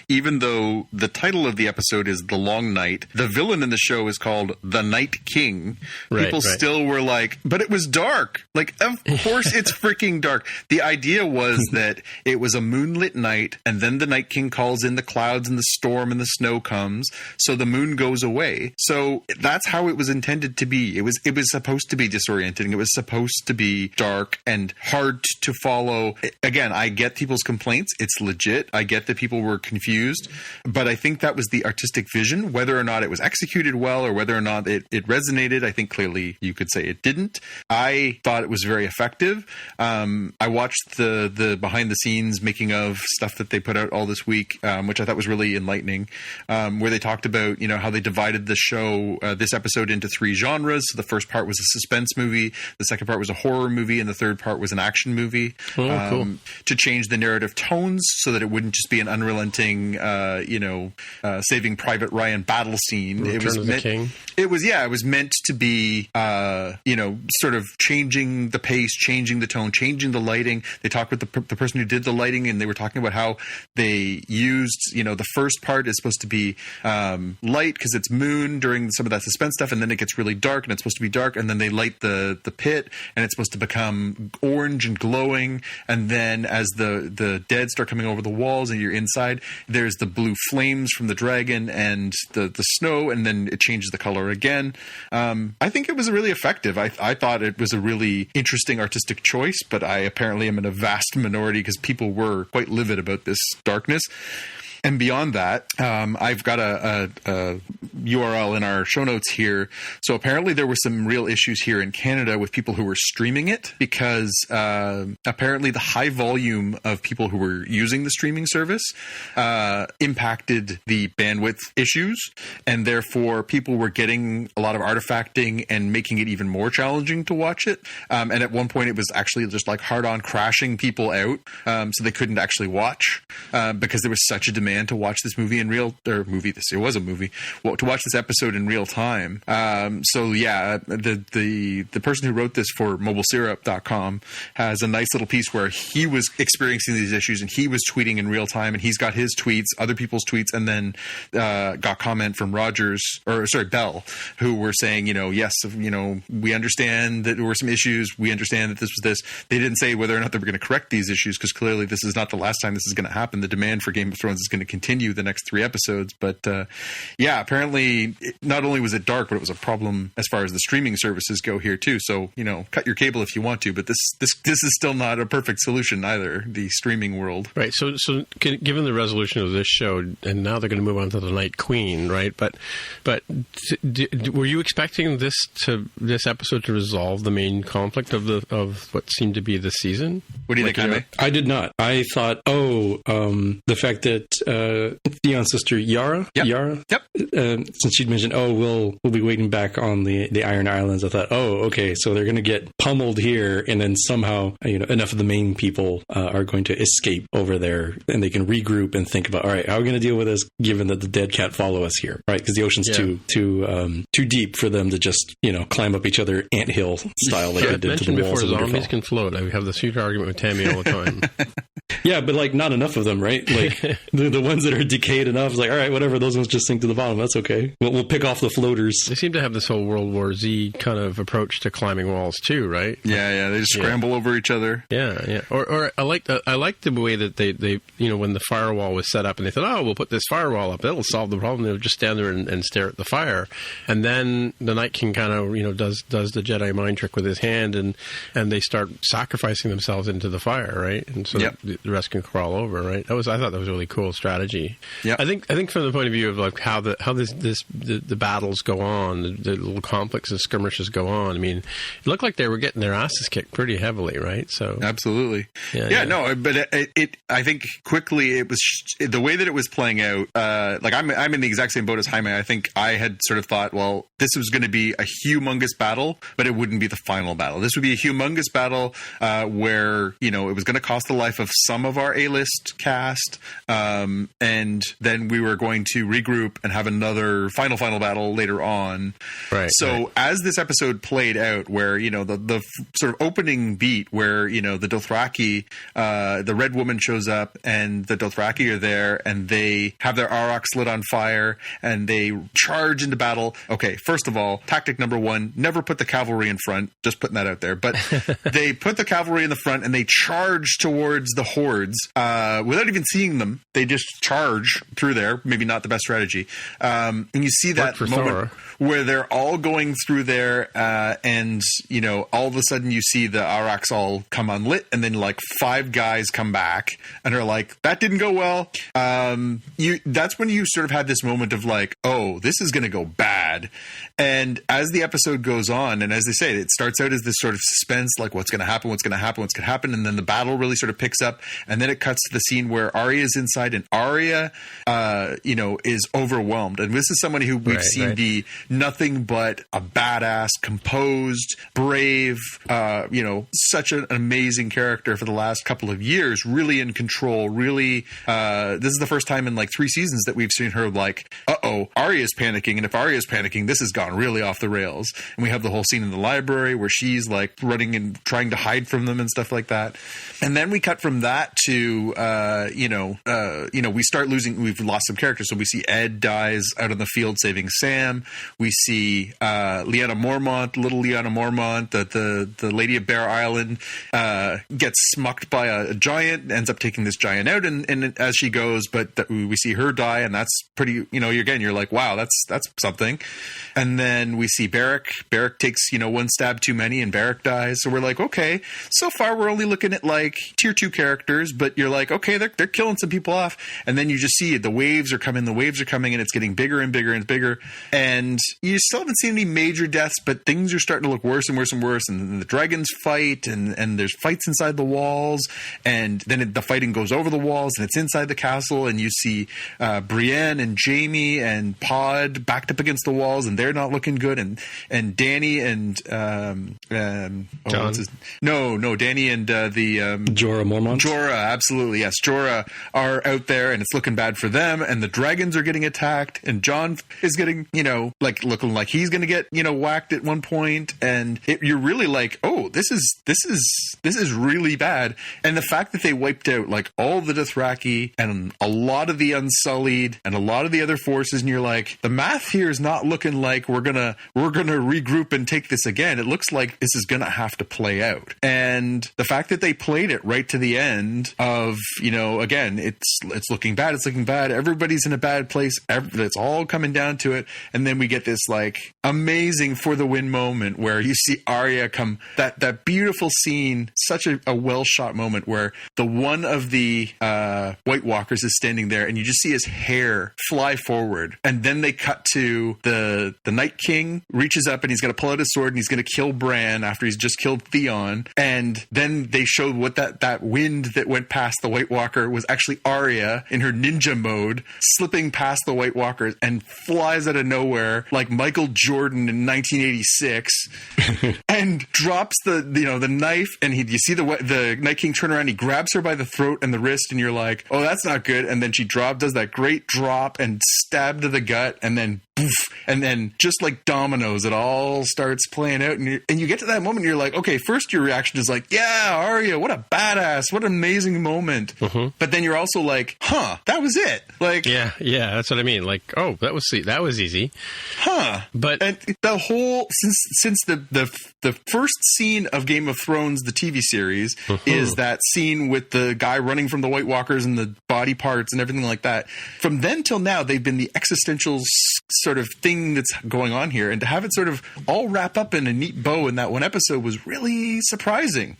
even though the title of the episode is The Long Night, the villain in the show is called the Night King. People still were like, but it was dark. Of course it's freaking dark. The idea was that it was a moonlit night, and then the Night King calls in the clouds and the storm and the snow comes, so the moon goes away. So that's how it was intended to be. It was supposed to be disorienting. It was supposed to be dark and hard to follow. Again, I get people's complaints. It's legit. I get that people were confused, but I think that was the artistic vision. Whether or not it was executed well or whether or not it resonated, I think clearly you could say it didn't. I thought it was very effective. I watched the behind the scenes making of stuff that they put out all this week, which I thought was really enlightening, where they talked about, how they divided the show, this episode, into 3 genres. So the first part was a suspense movie, the second part was a horror movie, and the third part was an action movie. Cool. To change the narrative tones so that it wouldn't just be an unrelenting, Saving Private Ryan battle scene. Return of the King. It was meant to be, sort of changing the pace, changing the tone, changing the lighting. They talked with the person who did the lighting, and they were talking about how they used, the first part is supposed to be light because it's moon during some of that suspense stuff, and then it gets really dark, and it's supposed to be dark, and then they light the pit, and it's supposed to become orange and glowing, and then as the dead start coming over the walls and you're inside, there's the blue flames from the dragon and the snow, and then it changes the color again. I think it was really effective. I thought it was a really interesting artistic choice, but I apparently am in a vast minority because people were quite livid about this darkness. And beyond that, I've got a URL in our show notes here. So apparently there were some real issues here in Canada with people who were streaming it because apparently the high volume of people who were using the streaming service impacted the bandwidth issues, and therefore people were getting a lot of artifacting and making it even more challenging to watch it. And at one point it was actually just like hard on crashing people out, so they couldn't actually watch because there was such a demand to watch this movie in real it was a movie, well, to watch this episode in real time. So yeah, the person who wrote this for mobilesyrup.com has a nice little piece where he was experiencing these issues and he was tweeting in real time, and he's got his tweets, other people's tweets, and then got comment from Bell, who were saying, yes, we understand that there were some issues. We understand that this was this. They didn't say whether or not they were going to correct these issues, because clearly this is not the last time this is going to happen. The demand for Game of Thrones is going to continue the next 3 episodes. But yeah, apparently not only was it dark, but it was a problem as far as the streaming services go here too. So, cut your cable if you want to, but this is still not a perfect solution either, the streaming world. Right. So given the resolution of this show, and now they're going to move on to the Night Queen, right? But were you expecting this episode to resolve the main conflict of what seemed to be the season? What do you think, Jaime? I did not. I thought, the fact that Theon's sister Yara, since she'd mentioned, we'll be waiting back on the Iron Islands. I thought, okay, so they're going to get pummeled here, and then somehow enough of the main people are going to escape over there, and they can regroup and think about, all right, how are we going to deal with this, given that the dead can't follow us here, right? Because the ocean's too deep for them to just climb up each other anthill style like they did to the walls of Winterfell. Zombies can float. I have this huge argument with Tammy all the time. Yeah, but like not enough of them, right? Like the ones that are decayed enough, is like, all right, whatever, those ones just sink to the bottom. That's okay. We'll pick off the floaters. They seem to have this whole World War Z kind of approach to climbing walls too, right? Yeah. They just scramble over each other. Yeah. Or I like the way that they when the firewall was set up and they thought, we'll put this firewall up, that'll solve the problem. They'll just stand there and stare at the fire, and then the Night King kind of does the Jedi mind trick with his hand, and they start sacrificing themselves into the fire, right? And so the rest can crawl over, right? I thought that was a really cool strategy. Yeah, I think from the point of view of like how the battles go on, the little conflicts and skirmishes go on. I mean, it looked like they were getting their asses kicked pretty heavily, right? So absolutely, no, but I think quickly it was the way that it was playing out. Like I'm in the exact same boat as Jaime. I think I had sort of thought, well, this was going to be a humongous battle, but it wouldn't be the final battle. This would be a humongous battle where it was going to cost the life of some of our A-list cast, and then we were going to regroup and have another final battle later on. Right. So as this episode played out, where the sort of opening beat, where the Dothraki, the Red Woman shows up, and the Dothraki are there, and they have their aurochs lit on fire, and they charge into battle. Okay, first of all, tactic number 1: never put the cavalry in front. Just putting that out there. But they put the cavalry in the front, and they charge towards the hordes without even seeing them. They just charge through there. Maybe not the best strategy. And you see that moment where they're all going through there, and all of a sudden you see the aurochs all come unlit, and then like 5 guys come back and are like, that didn't go well. That's when you sort of had this moment of like, oh, this is going to go bad. And as the episode goes on, and as they say, it starts out as this sort of suspense, like what's going to happen, and then the battle really sort of picks up, and then it cuts to the scene where Arya's inside, and Arya, is overwhelmed. And this is somebody who we've seen be nothing but a badass, composed, brave, such an amazing character for the last couple of years, really in control, really, this is the first time in like 3 seasons that we've seen her like, Arya's panicking, and if Arya's panicking, this has gone really off the rails. And we have the whole scene in the library where she's like running and trying to hide from them and stuff like that. And then we cut from that to, we've lost some characters. So we see Ed dies out on the field saving Sam. We see Lyanna Mormont, little Lyanna Mormont, the Lady of Bear Island, gets smucked by a giant, ends up taking this giant out, and as she goes, but we see her die, and that's pretty, you're like, wow, that's something. And then we see Beric. Beric takes, one stab too many, and Beric dies. So we're like, okay, so far we're only looking at like tier 2 characters characters, but you're like, okay, they're killing some people off. And then you just see the waves are coming, and it's getting bigger and bigger and bigger. And you still haven't seen any major deaths, but things are starting to look worse and worse and worse. And then the dragons fight, and there's fights inside the walls. And then the fighting goes over the walls, and it's inside the castle. And you see Brienne and Jamie and Pod backed up against the walls, and they're not looking good. And Danny and Danny and Jorah Mormont. Jorah, absolutely, yes. Jorah are out there, and it's looking bad for them. And the dragons are getting attacked, and Jon is getting, looking like he's going to get, whacked at one point. And you're really like, oh, this is really bad. And the fact that they wiped out like all the Dothraki and a lot of the Unsullied and a lot of the other forces, and you're like, the math here is not looking like we're gonna regroup and take this again. It looks like this is gonna have to play out. And the fact that they played it right to the end of, again, it's looking bad. It's looking bad. Everybody's in a bad place. It's all coming down to it. And then we get this like amazing for the win moment where you see Arya come, that beautiful scene, such a well shot moment where the one of the White Walkers is standing there, and you just see his hair fly forward, and then they cut to the Night King reaches up and he's going to pull out his sword and he's going to kill Bran after he's just killed Theon. And then they showed what that wind that went past the White Walker was actually Arya in her ninja mode, slipping past the White Walkers and flies out of nowhere like Michael Jordan in 1986 and drops the knife, and you see the Night King turn around, he grabs her by the throat and the wrist, and you're like, oh, that's not good. And then she does that great drop and stab to the gut, and then poof, and then just like dominoes, it all starts playing out, and you get to that moment, and you're like, okay, first your reaction is like, yeah, Arya, what a badass, what an amazing moment. Mm-hmm. But then you're also like, that was it. Like, yeah, that's what I mean. Like, oh, that was easy, But and the whole since the first scene of Game of Thrones, the TV series, is that scene with the guy running from the White Walkers and the body parts and everything like that. From then till now, they've been the existential sort of thing that's going on here, and to have it sort of all wrap up in a neat bow in that one episode was really surprising.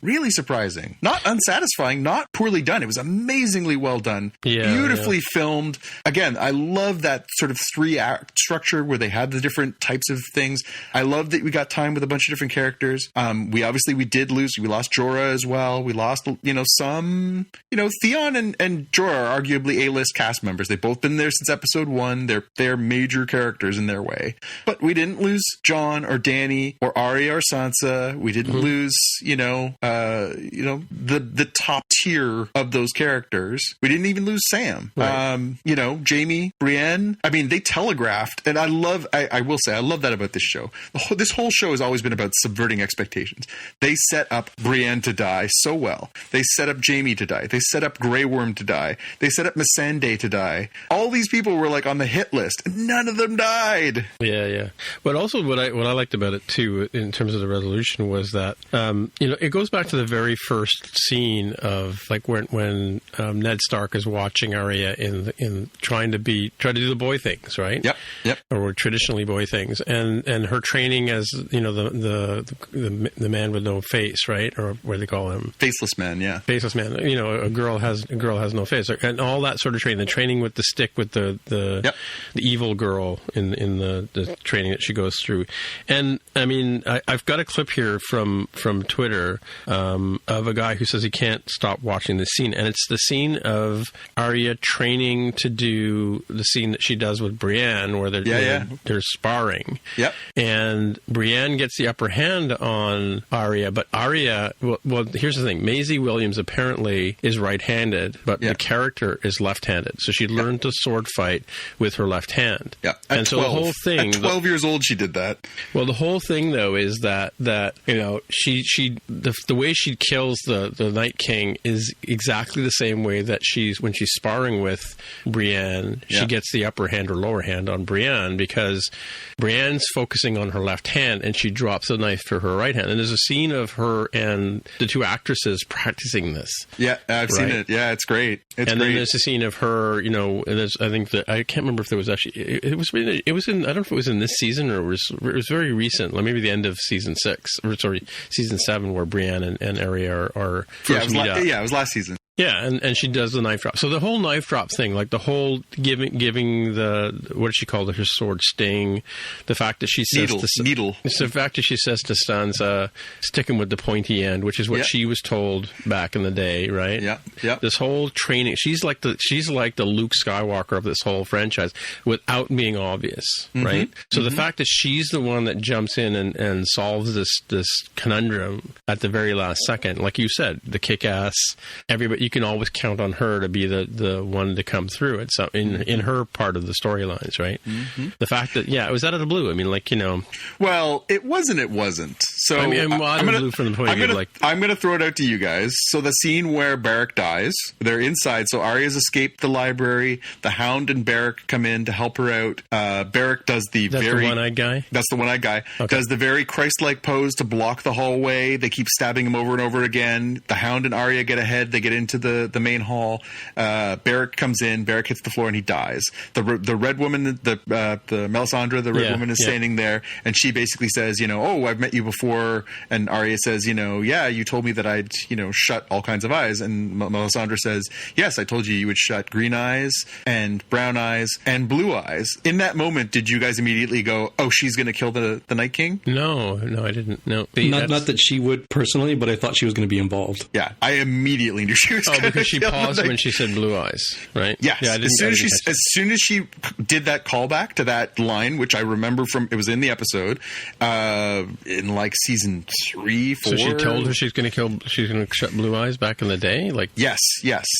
Not unsatisfying, not poorly done. It was amazingly well done, beautifully filmed. Again, I love that sort of 3-act structure where they had the different types of things. I love that we got time with a bunch of different characters. We lost Jorah as well. We lost, some, Theon and Jorah are arguably A-list cast members. They've both been there since episode 1. They're major characters in their way. But we didn't lose Jon or Dany or Arya or Sansa. We didn't lose, the top tier of those characters. We didn't even lose Sam. Right. Jamie, Brienne. I mean, they telegraphed, and I will say, I love that about this show. This whole show has always been about subverting expectations. They set up Brienne to die so well. They set up Jamie to die. They set up Grey Worm to die. They set up Missandei to die. All these people were like on the hit list, and none of them died. Yeah. But also what I liked about it too, in terms of the resolution, was that it goes back to the very first scene of like when Ned Stark is watching Arya in trying to do the boy things, right? Yep. Or traditionally boy things, and her training as the man with no face, right? Or what do they call him? Faceless man, yeah. Faceless man. A girl has no face, and all that sort of training. The training with the stick with the evil girl in the training that she goes through. And I mean, I've got a clip here from Twitter of a guy who says he can't stop watching this scene, and it's the scene of Arya training to do the scene that she does with Brienne, where they're sparring. Yep. And Brienne gets the upper hand on Arya, but Arya, well, here's the thing. Maisie Williams apparently is right-handed, but the character is left-handed. So she learned to sword fight with her left hand. Yeah. And so the whole thing... At 12 years old, she did that. Well, the whole thing, though, is that the way she kills the Night King is exactly the same way that when she's sparring with Brienne, she gets the upper hand or lower hand on Brienne, because Brienne's focusing on her left hand and she drops the knife to her right hand. And there's a scene of her and the two actresses practicing this. Yeah, I've seen it. Yeah, it's great. Then there's a scene of her, and I think that I can't remember if there was actually it was in, I don't know if it was in this season or it was very recent, like maybe the end of season 6 or season 7, where Brienne and Arya are first meet up. Yeah, it was last season. Yeah, and she does the knife drop. So the whole knife drop thing, like the whole giving the, what did she call it, her sword sting, the fact that she says needle. It's the fact that she says to Sansa, sticking with the pointy end, which is what she was told back in the day, right? Yeah. This whole training, she's like the Luke Skywalker of this whole franchise without being obvious, right? So the fact that she's the one that jumps in and solves this conundrum at the very last second, like you said, the kick-ass, everybody, you can always count on her to be the one to come through it. So in her part of the storylines, right? The fact that it was out of the blue. I mean, like, Well, it wasn't. So I mean, out of the blue from the point of view, I'm going to throw it out to you guys. So the scene where Beric dies, they're inside. So Arya's escaped the library. The Hound and Beric come in to help her out. Beric does the the one-eyed guy. That's the one-eyed guy. Okay. Does the very Christ-like pose to block the hallway. They keep stabbing him over and over again. The Hound and Arya get ahead. They get into the main hall. Beric comes in. Beric hits the floor and he dies. The red woman, the Melisandre, the red woman, is standing there, and she basically says, oh, I've met you before. And Arya says, yeah, you told me that I'd shut all kinds of eyes. And Melisandre says, yes, I told you would shut green eyes and brown eyes and blue eyes. In that moment, did you guys immediately go, oh, she's going to kill the Night King? No, I didn't. No, not that she would personally, but I thought she was going to be involved. Yeah, I immediately knew she was. Oh, because she paused when she said blue eyes, right? Yes. Yeah, as soon as she did that callback to that line, which I remember it was in the episode, in like season 3, 4. So she told her she's going to shut blue eyes back in the day, like. Yes.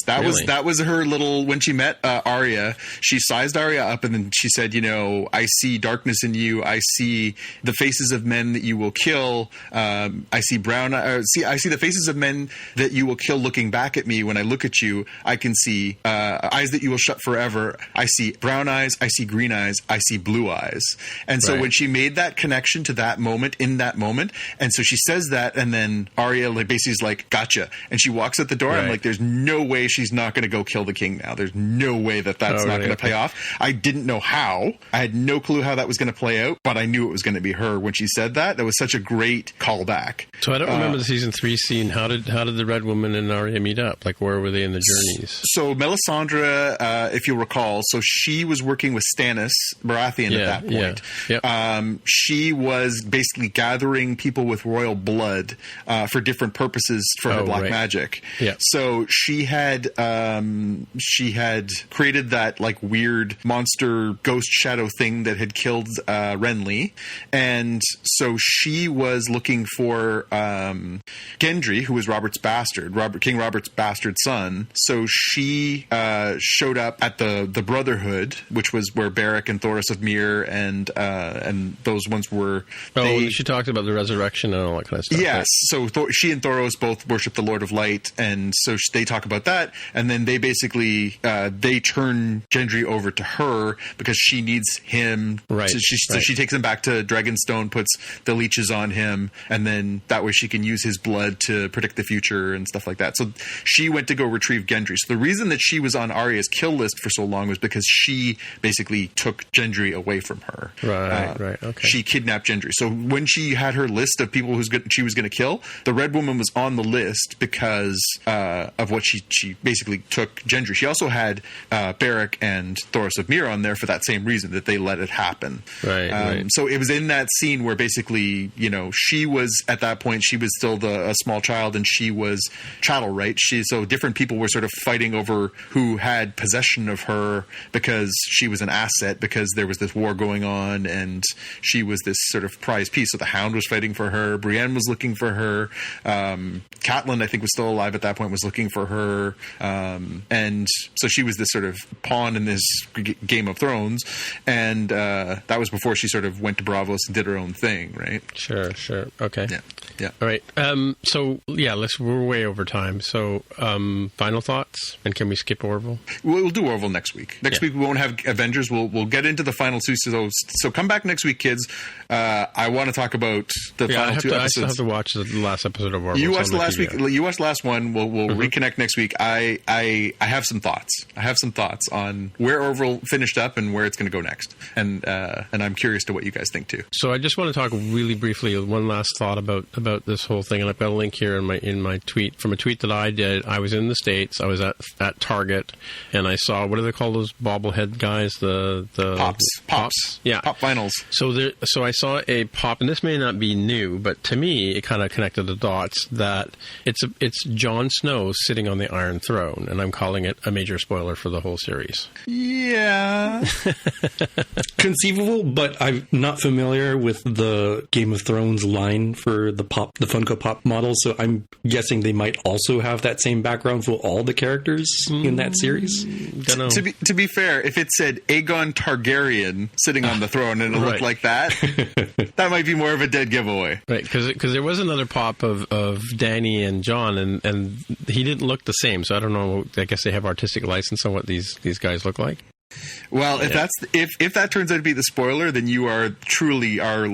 That was her little, when she met Arya, she sized Arya up and then she said, I see darkness in you. I see the faces of men that you will kill. I see I see the faces of men that you will kill looking back at me. When I look at you, I can see eyes that you will shut forever. I see brown eyes. I see green eyes. I see blue eyes. And so when she made that connection to that moment, in that moment, and so she says that, and then Arya basically is like, gotcha. And she walks out the door. I'm like, there's no way she's not going to go kill the king now. There's no way that's not going to pay off. I didn't know how. I had no clue how that was going to play out, but I knew it was going to be her when she said that. That was such a great callback. So I don't remember the season 3 scene. How did the Red Woman and Arya meet up? Like, where were they in the journeys? So Melisandre, if you'll recall, so she was working with Stannis Baratheon at that point. She was basically gathering people with royal blood for different purposes for her black magic. Yeah. So she had created that like weird monster ghost shadow thing that had killed Renly, and so she was looking for Gendry, who was King Robert's bastard son. So she showed up at the Brotherhood, which was where Beric and Thoros of Myr and those ones were. She talked about the resurrection and all that kind of stuff. Yes. Right? So she and Thoros both worship the Lord of Light, and so they talk about that, and then they basically they turn Gendry over to her because she needs him. Right. So she takes him back to Dragonstone, puts the leeches on him, and then that way she can use his blood to predict the future and stuff like that. So she went to go retrieve Gendry. So the reason that she was on Arya's kill list for so long was because she basically took Gendry away from her. Right. Okay. She kidnapped Gendry. So when she had her list of people she was going to kill, the Red Woman was on the list because of what she basically took Gendry. She also had Beric and Thoros of Myr on there for that same reason, that they let it happen. Right. So it was in that scene where basically, she was at that point, she was still a small child, and she was chattel, right? So different people were sort of fighting over who had possession of her because she was an asset, because there was this war going on, and she was this sort of prize piece. So the Hound was fighting for her. Brienne was looking for her. Catelyn, I think, was still alive at that point, was looking for her. And so she was this sort of pawn in this Game of Thrones. And that was before she sort of went to Braavos and did her own thing, right? Sure. Okay. Yeah. All right. We're way over time. So, final thoughts? And can we skip Orville? We'll do Orville next week. Next week we won't have Avengers. We'll get into the final two. So come back next week, kids. I want to talk about the final two episodes. I still have to watch the last episode of Orville. You watched the last week. You watched the last one. We'll reconnect next week. I have some thoughts. I have some thoughts on where Orville finished up and where it's going to go next. And I'm curious to what you guys think too. So I just want to talk really briefly, one last thought about this whole thing, and I've got a link here in my tweet, from a tweet that I did I was in the States. I was at Target, and I saw, what do they call those bobblehead guys? The Pops. Yeah. Pop vinyls. So I saw a pop, and this may not be new, but to me, it kind of connected the dots that it's Jon Snow sitting on the Iron Throne, and I'm calling it a major spoiler for the whole series. Yeah. Conceivable, but I'm not familiar with the Game of Thrones line for the Funko Pop model, so I'm guessing they might also have that same background for all the characters in that series. Don't know. To be fair, if it said Aegon Targaryen sitting on the throne and it looked like that, that might be more of a dead giveaway. Right, because there was another pop of Dany and Jon, and he didn't look the same, so I don't know. I guess they have artistic license on what these guys look like. Well, if that turns out to be the spoiler, then you are truly our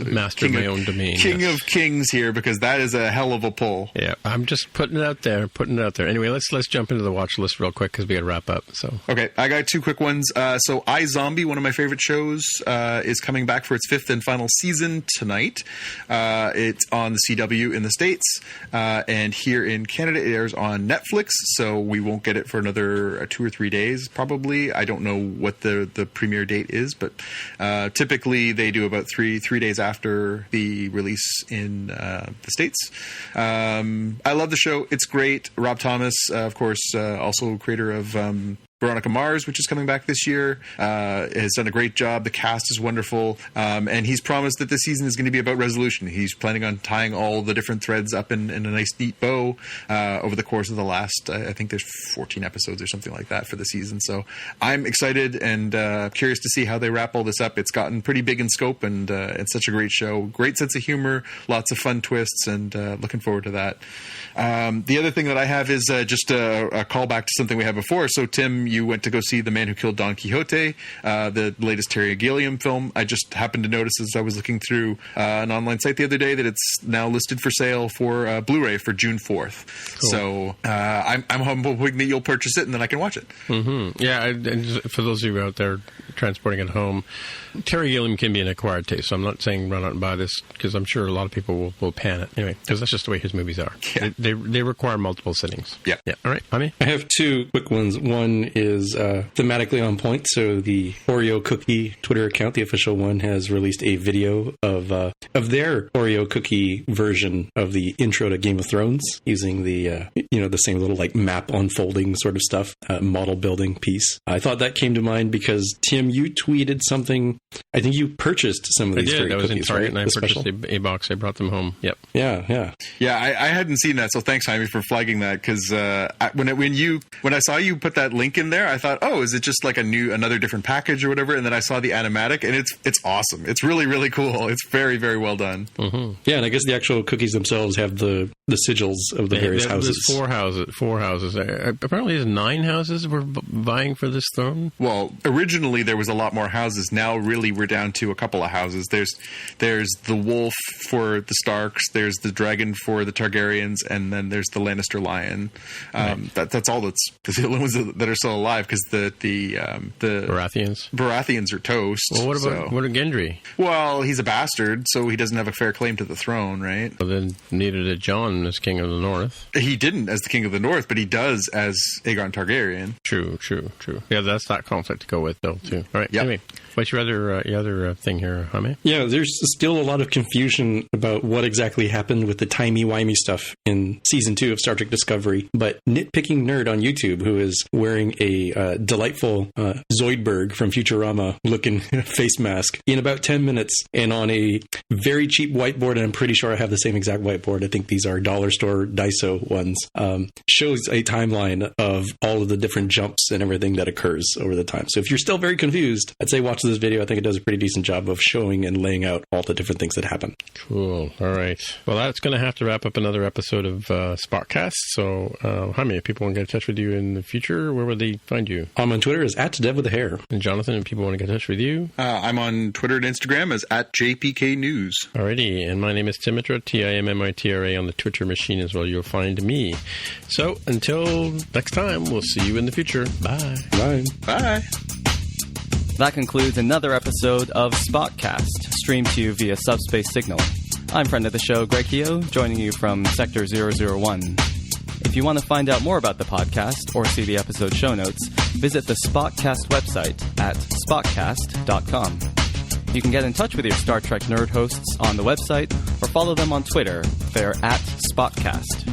master of my own domain, king of kings here, because that is a hell of a pull. Yeah, I'm just putting it out there. Anyway, let's jump into the watch list real quick because we got to wrap up. So okay, I got two quick ones. So iZombie, one of my favorite shows, is coming back for its 5th and final season tonight. It's on the CW in the States, and here in Canada it airs on Netflix. So we won't get it for another 2 or 3 days. Probably. I don't know what the premiere date is, but typically they do about three days after the release in the States. I love the show. It's great. Rob Thomas, of course, also creator of Veronica Mars, which is coming back this year, has done a great job. The cast is wonderful. And he's promised that this season is going to be about resolution. He's planning on tying all the different threads up in a nice, neat bow over the course of the last, I think there's 14 episodes or something like that for the season. So I'm excited and curious to see how they wrap all this up. It's gotten pretty big in scope, and it's such a great show. Great sense of humor, lots of fun twists, and looking forward to that. The other thing that I have is just a callback to something we had before. So, Tim, you went to go see The Man Who Killed Don Quixote, the latest Terry Gilliam film. I just happened to notice as I was looking through an online site the other day that it's now listed for sale for Blu-ray for June 4th. Cool. So I'm hoping that you'll purchase it and then I can watch it. Mm-hmm. Yeah, and for those of you out there transporting it home, Terry Gilliam can be an acquired taste, so I'm not saying run out and buy this, because I'm sure a lot of people will pan it. Anyway, because that's just the way his movies are. Yeah. They require multiple sittings. Yeah. All right, Jaime? I have two quick ones. One is thematically on point. So the Oreo Cookie Twitter account, the official one, has released a video of their Oreo Cookie version of the intro to Game of Thrones, using the the same little like map unfolding sort of stuff, model building piece. I thought that came to mind because Tim, you tweeted something. I think you purchased some of these. I did. I was in Target, right? and I purchased a box. I brought them home. Yep. Yeah. I hadn't seen that, so thanks, Jaime, for flagging that. Because when I saw you put that link in there, I thought, oh, is it just like another different package or whatever? And then I saw the animatic, and it's awesome. It's really, really cool. It's very, very well done. Mm-hmm. Yeah, and I guess the actual cookies themselves have the sigils of the various houses. There's 4 houses. Apparently, there's 9 houses we're vying for this throne. Well, originally there was a lot more houses. Now, really, we're down to a couple of houses. There's the wolf for the Starks. There's the dragon for the Targaryens, and then there's the Lannister lion. Right. That's all. That's the only ones that are still alive, because the Baratheons are toast. Well, what about Gendry? Well, he's a bastard, so he doesn't have a fair claim to the throne, right? Well, then neither did Jon as King of the North. He didn't as the King of the North, but he does as Aegon Targaryen. True. Yeah, that's that conflict to go with, though, too. All right. Yep. Anyway, what's your other thing here, Jaime? Yeah, there's still a lot of confusion about what exactly happened with the timey-wimey stuff in Season 2 of Star Trek Discovery, but Nitpicking Nerd on YouTube, who is wearing a delightful Zoidberg from Futurama looking face mask in about 10 minutes, and on a very cheap whiteboard, and I'm pretty sure I have the same exact whiteboard, I think these are dollar store Daiso ones, shows a timeline of all of the different jumps and everything that occurs over the time. So if you're still very confused, I'd say watch this video. I think it does a pretty decent job of showing and laying out all the different things that happen. Cool. All right. Well, that's going to have to wrap up another episode of Spotcast. So, Jaime, if people want to get in touch with you in the future, where would they find you? I'm on Twitter as @DevWithAHair. And Jonathan, if people want to get in touch with you? I'm on Twitter and Instagram as @JPKNews. Alrighty. And my name is Timitra, TIMMITRA on the Twitter machine as well. You'll find me. So, until next time, we'll see you in the future. Bye. Bye. Bye. That concludes another episode of Spotcast, streamed to you via subspace signal. I'm friend of the show, Greg Keogh, joining you from Sector 001. If you want to find out more about the podcast or see the episode show notes, visit the Spotcast website at spotcast.com. You can get in touch with your Star Trek nerd hosts on the website or follow them on Twitter. They're at Spotcast.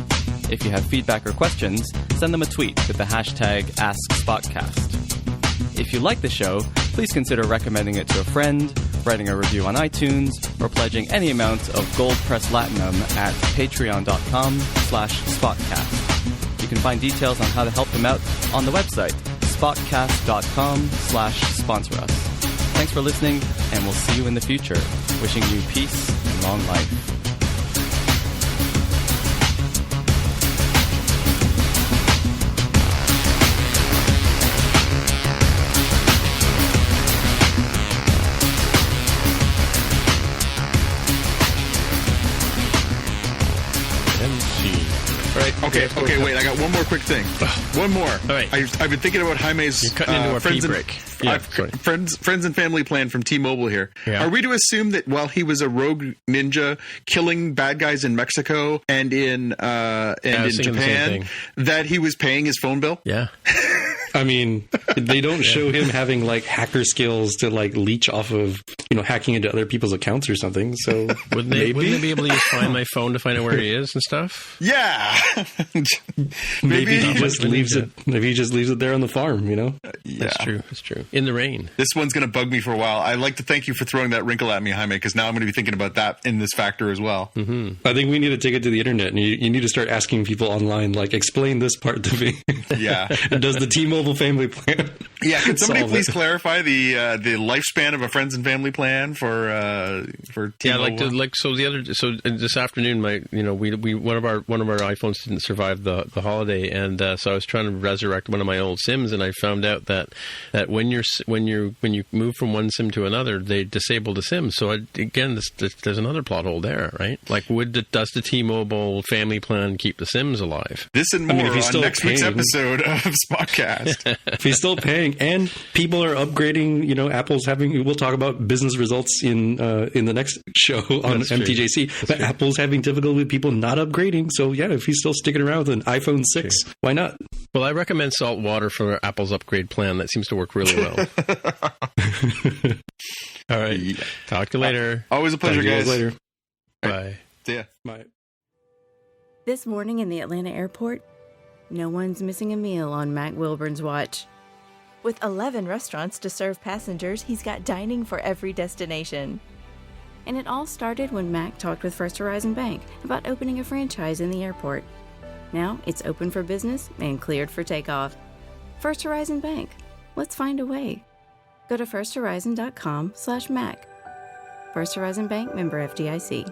If you have feedback or questions, send them a tweet with the hashtag AskSpotcast. If you like the show, please consider recommending it to a friend, writing a review on iTunes, or pledging any amount of Gold Press Latinum at patreon.com/Spotcast. You can find details on how to help them out on the website, spotcast.com/sponsor us. Thanks for listening, and we'll see you in the future. Wishing you peace and long life. Okay, wait. I got one more quick thing. One more. All right. I've been thinking about Jaime's friends and family plan from T-Mobile here. Yeah. Are we to assume that while he was a rogue ninja killing bad guys in Mexico and in Japan, that he was paying his phone bill? Yeah. I mean, they don't show him having like hacker skills to like leech off of, hacking into other people's accounts or something. So wouldn't they be able to just find my phone to find out where he is and stuff? Yeah. Maybe he just leaves it. Maybe he just leaves it there on the farm. Yeah. That's true. That's true. In the rain. This one's going to bug me for a while. I'd like to thank you for throwing that wrinkle at me, Jaime, because now I'm going to be thinking about that in this factor as well. Mm-hmm. I think we need to take it to the internet, and you need to start asking people online, like, explain this part to me. Yeah. Does the T-Mobile family plan? Yeah. Could somebody please clarify the lifespan of a friends and family plan for T-Mobile? Yeah, so this afternoon, we one of our iPhones didn't survive the holiday, and so I was trying to resurrect one of my old SIMs, and I found out that when you move from one SIM to another, they disabled the SIM. So there's another plot hole there, right? Like, does the T-Mobile family plan keep the SIMs alive? This and more on next week's episode of Spotcast. If he's still paying, and people are upgrading, Apple's we'll talk about business results in the next show on MTJC, but Apple's having difficulty with people not upgrading. So yeah, if he's still sticking around with an iPhone 6, why not? Well, I recommend salt water for Apple's upgrade plan. That seems to work really well. All right. Yeah. Talk to you later. Always a pleasure, guys. Later. Bye. See ya. Bye. This morning in the Atlanta airport, no one's missing a meal on Mac Wilburn's watch. With 11 restaurants to serve passengers, he's got dining for every destination. And it all started when Mac talked with First Horizon Bank about opening a franchise in the airport. Now it's open for business and cleared for takeoff. First Horizon Bank. Let's find a way. Go to firsthorizon.com/Mac. First Horizon Bank, member FDIC.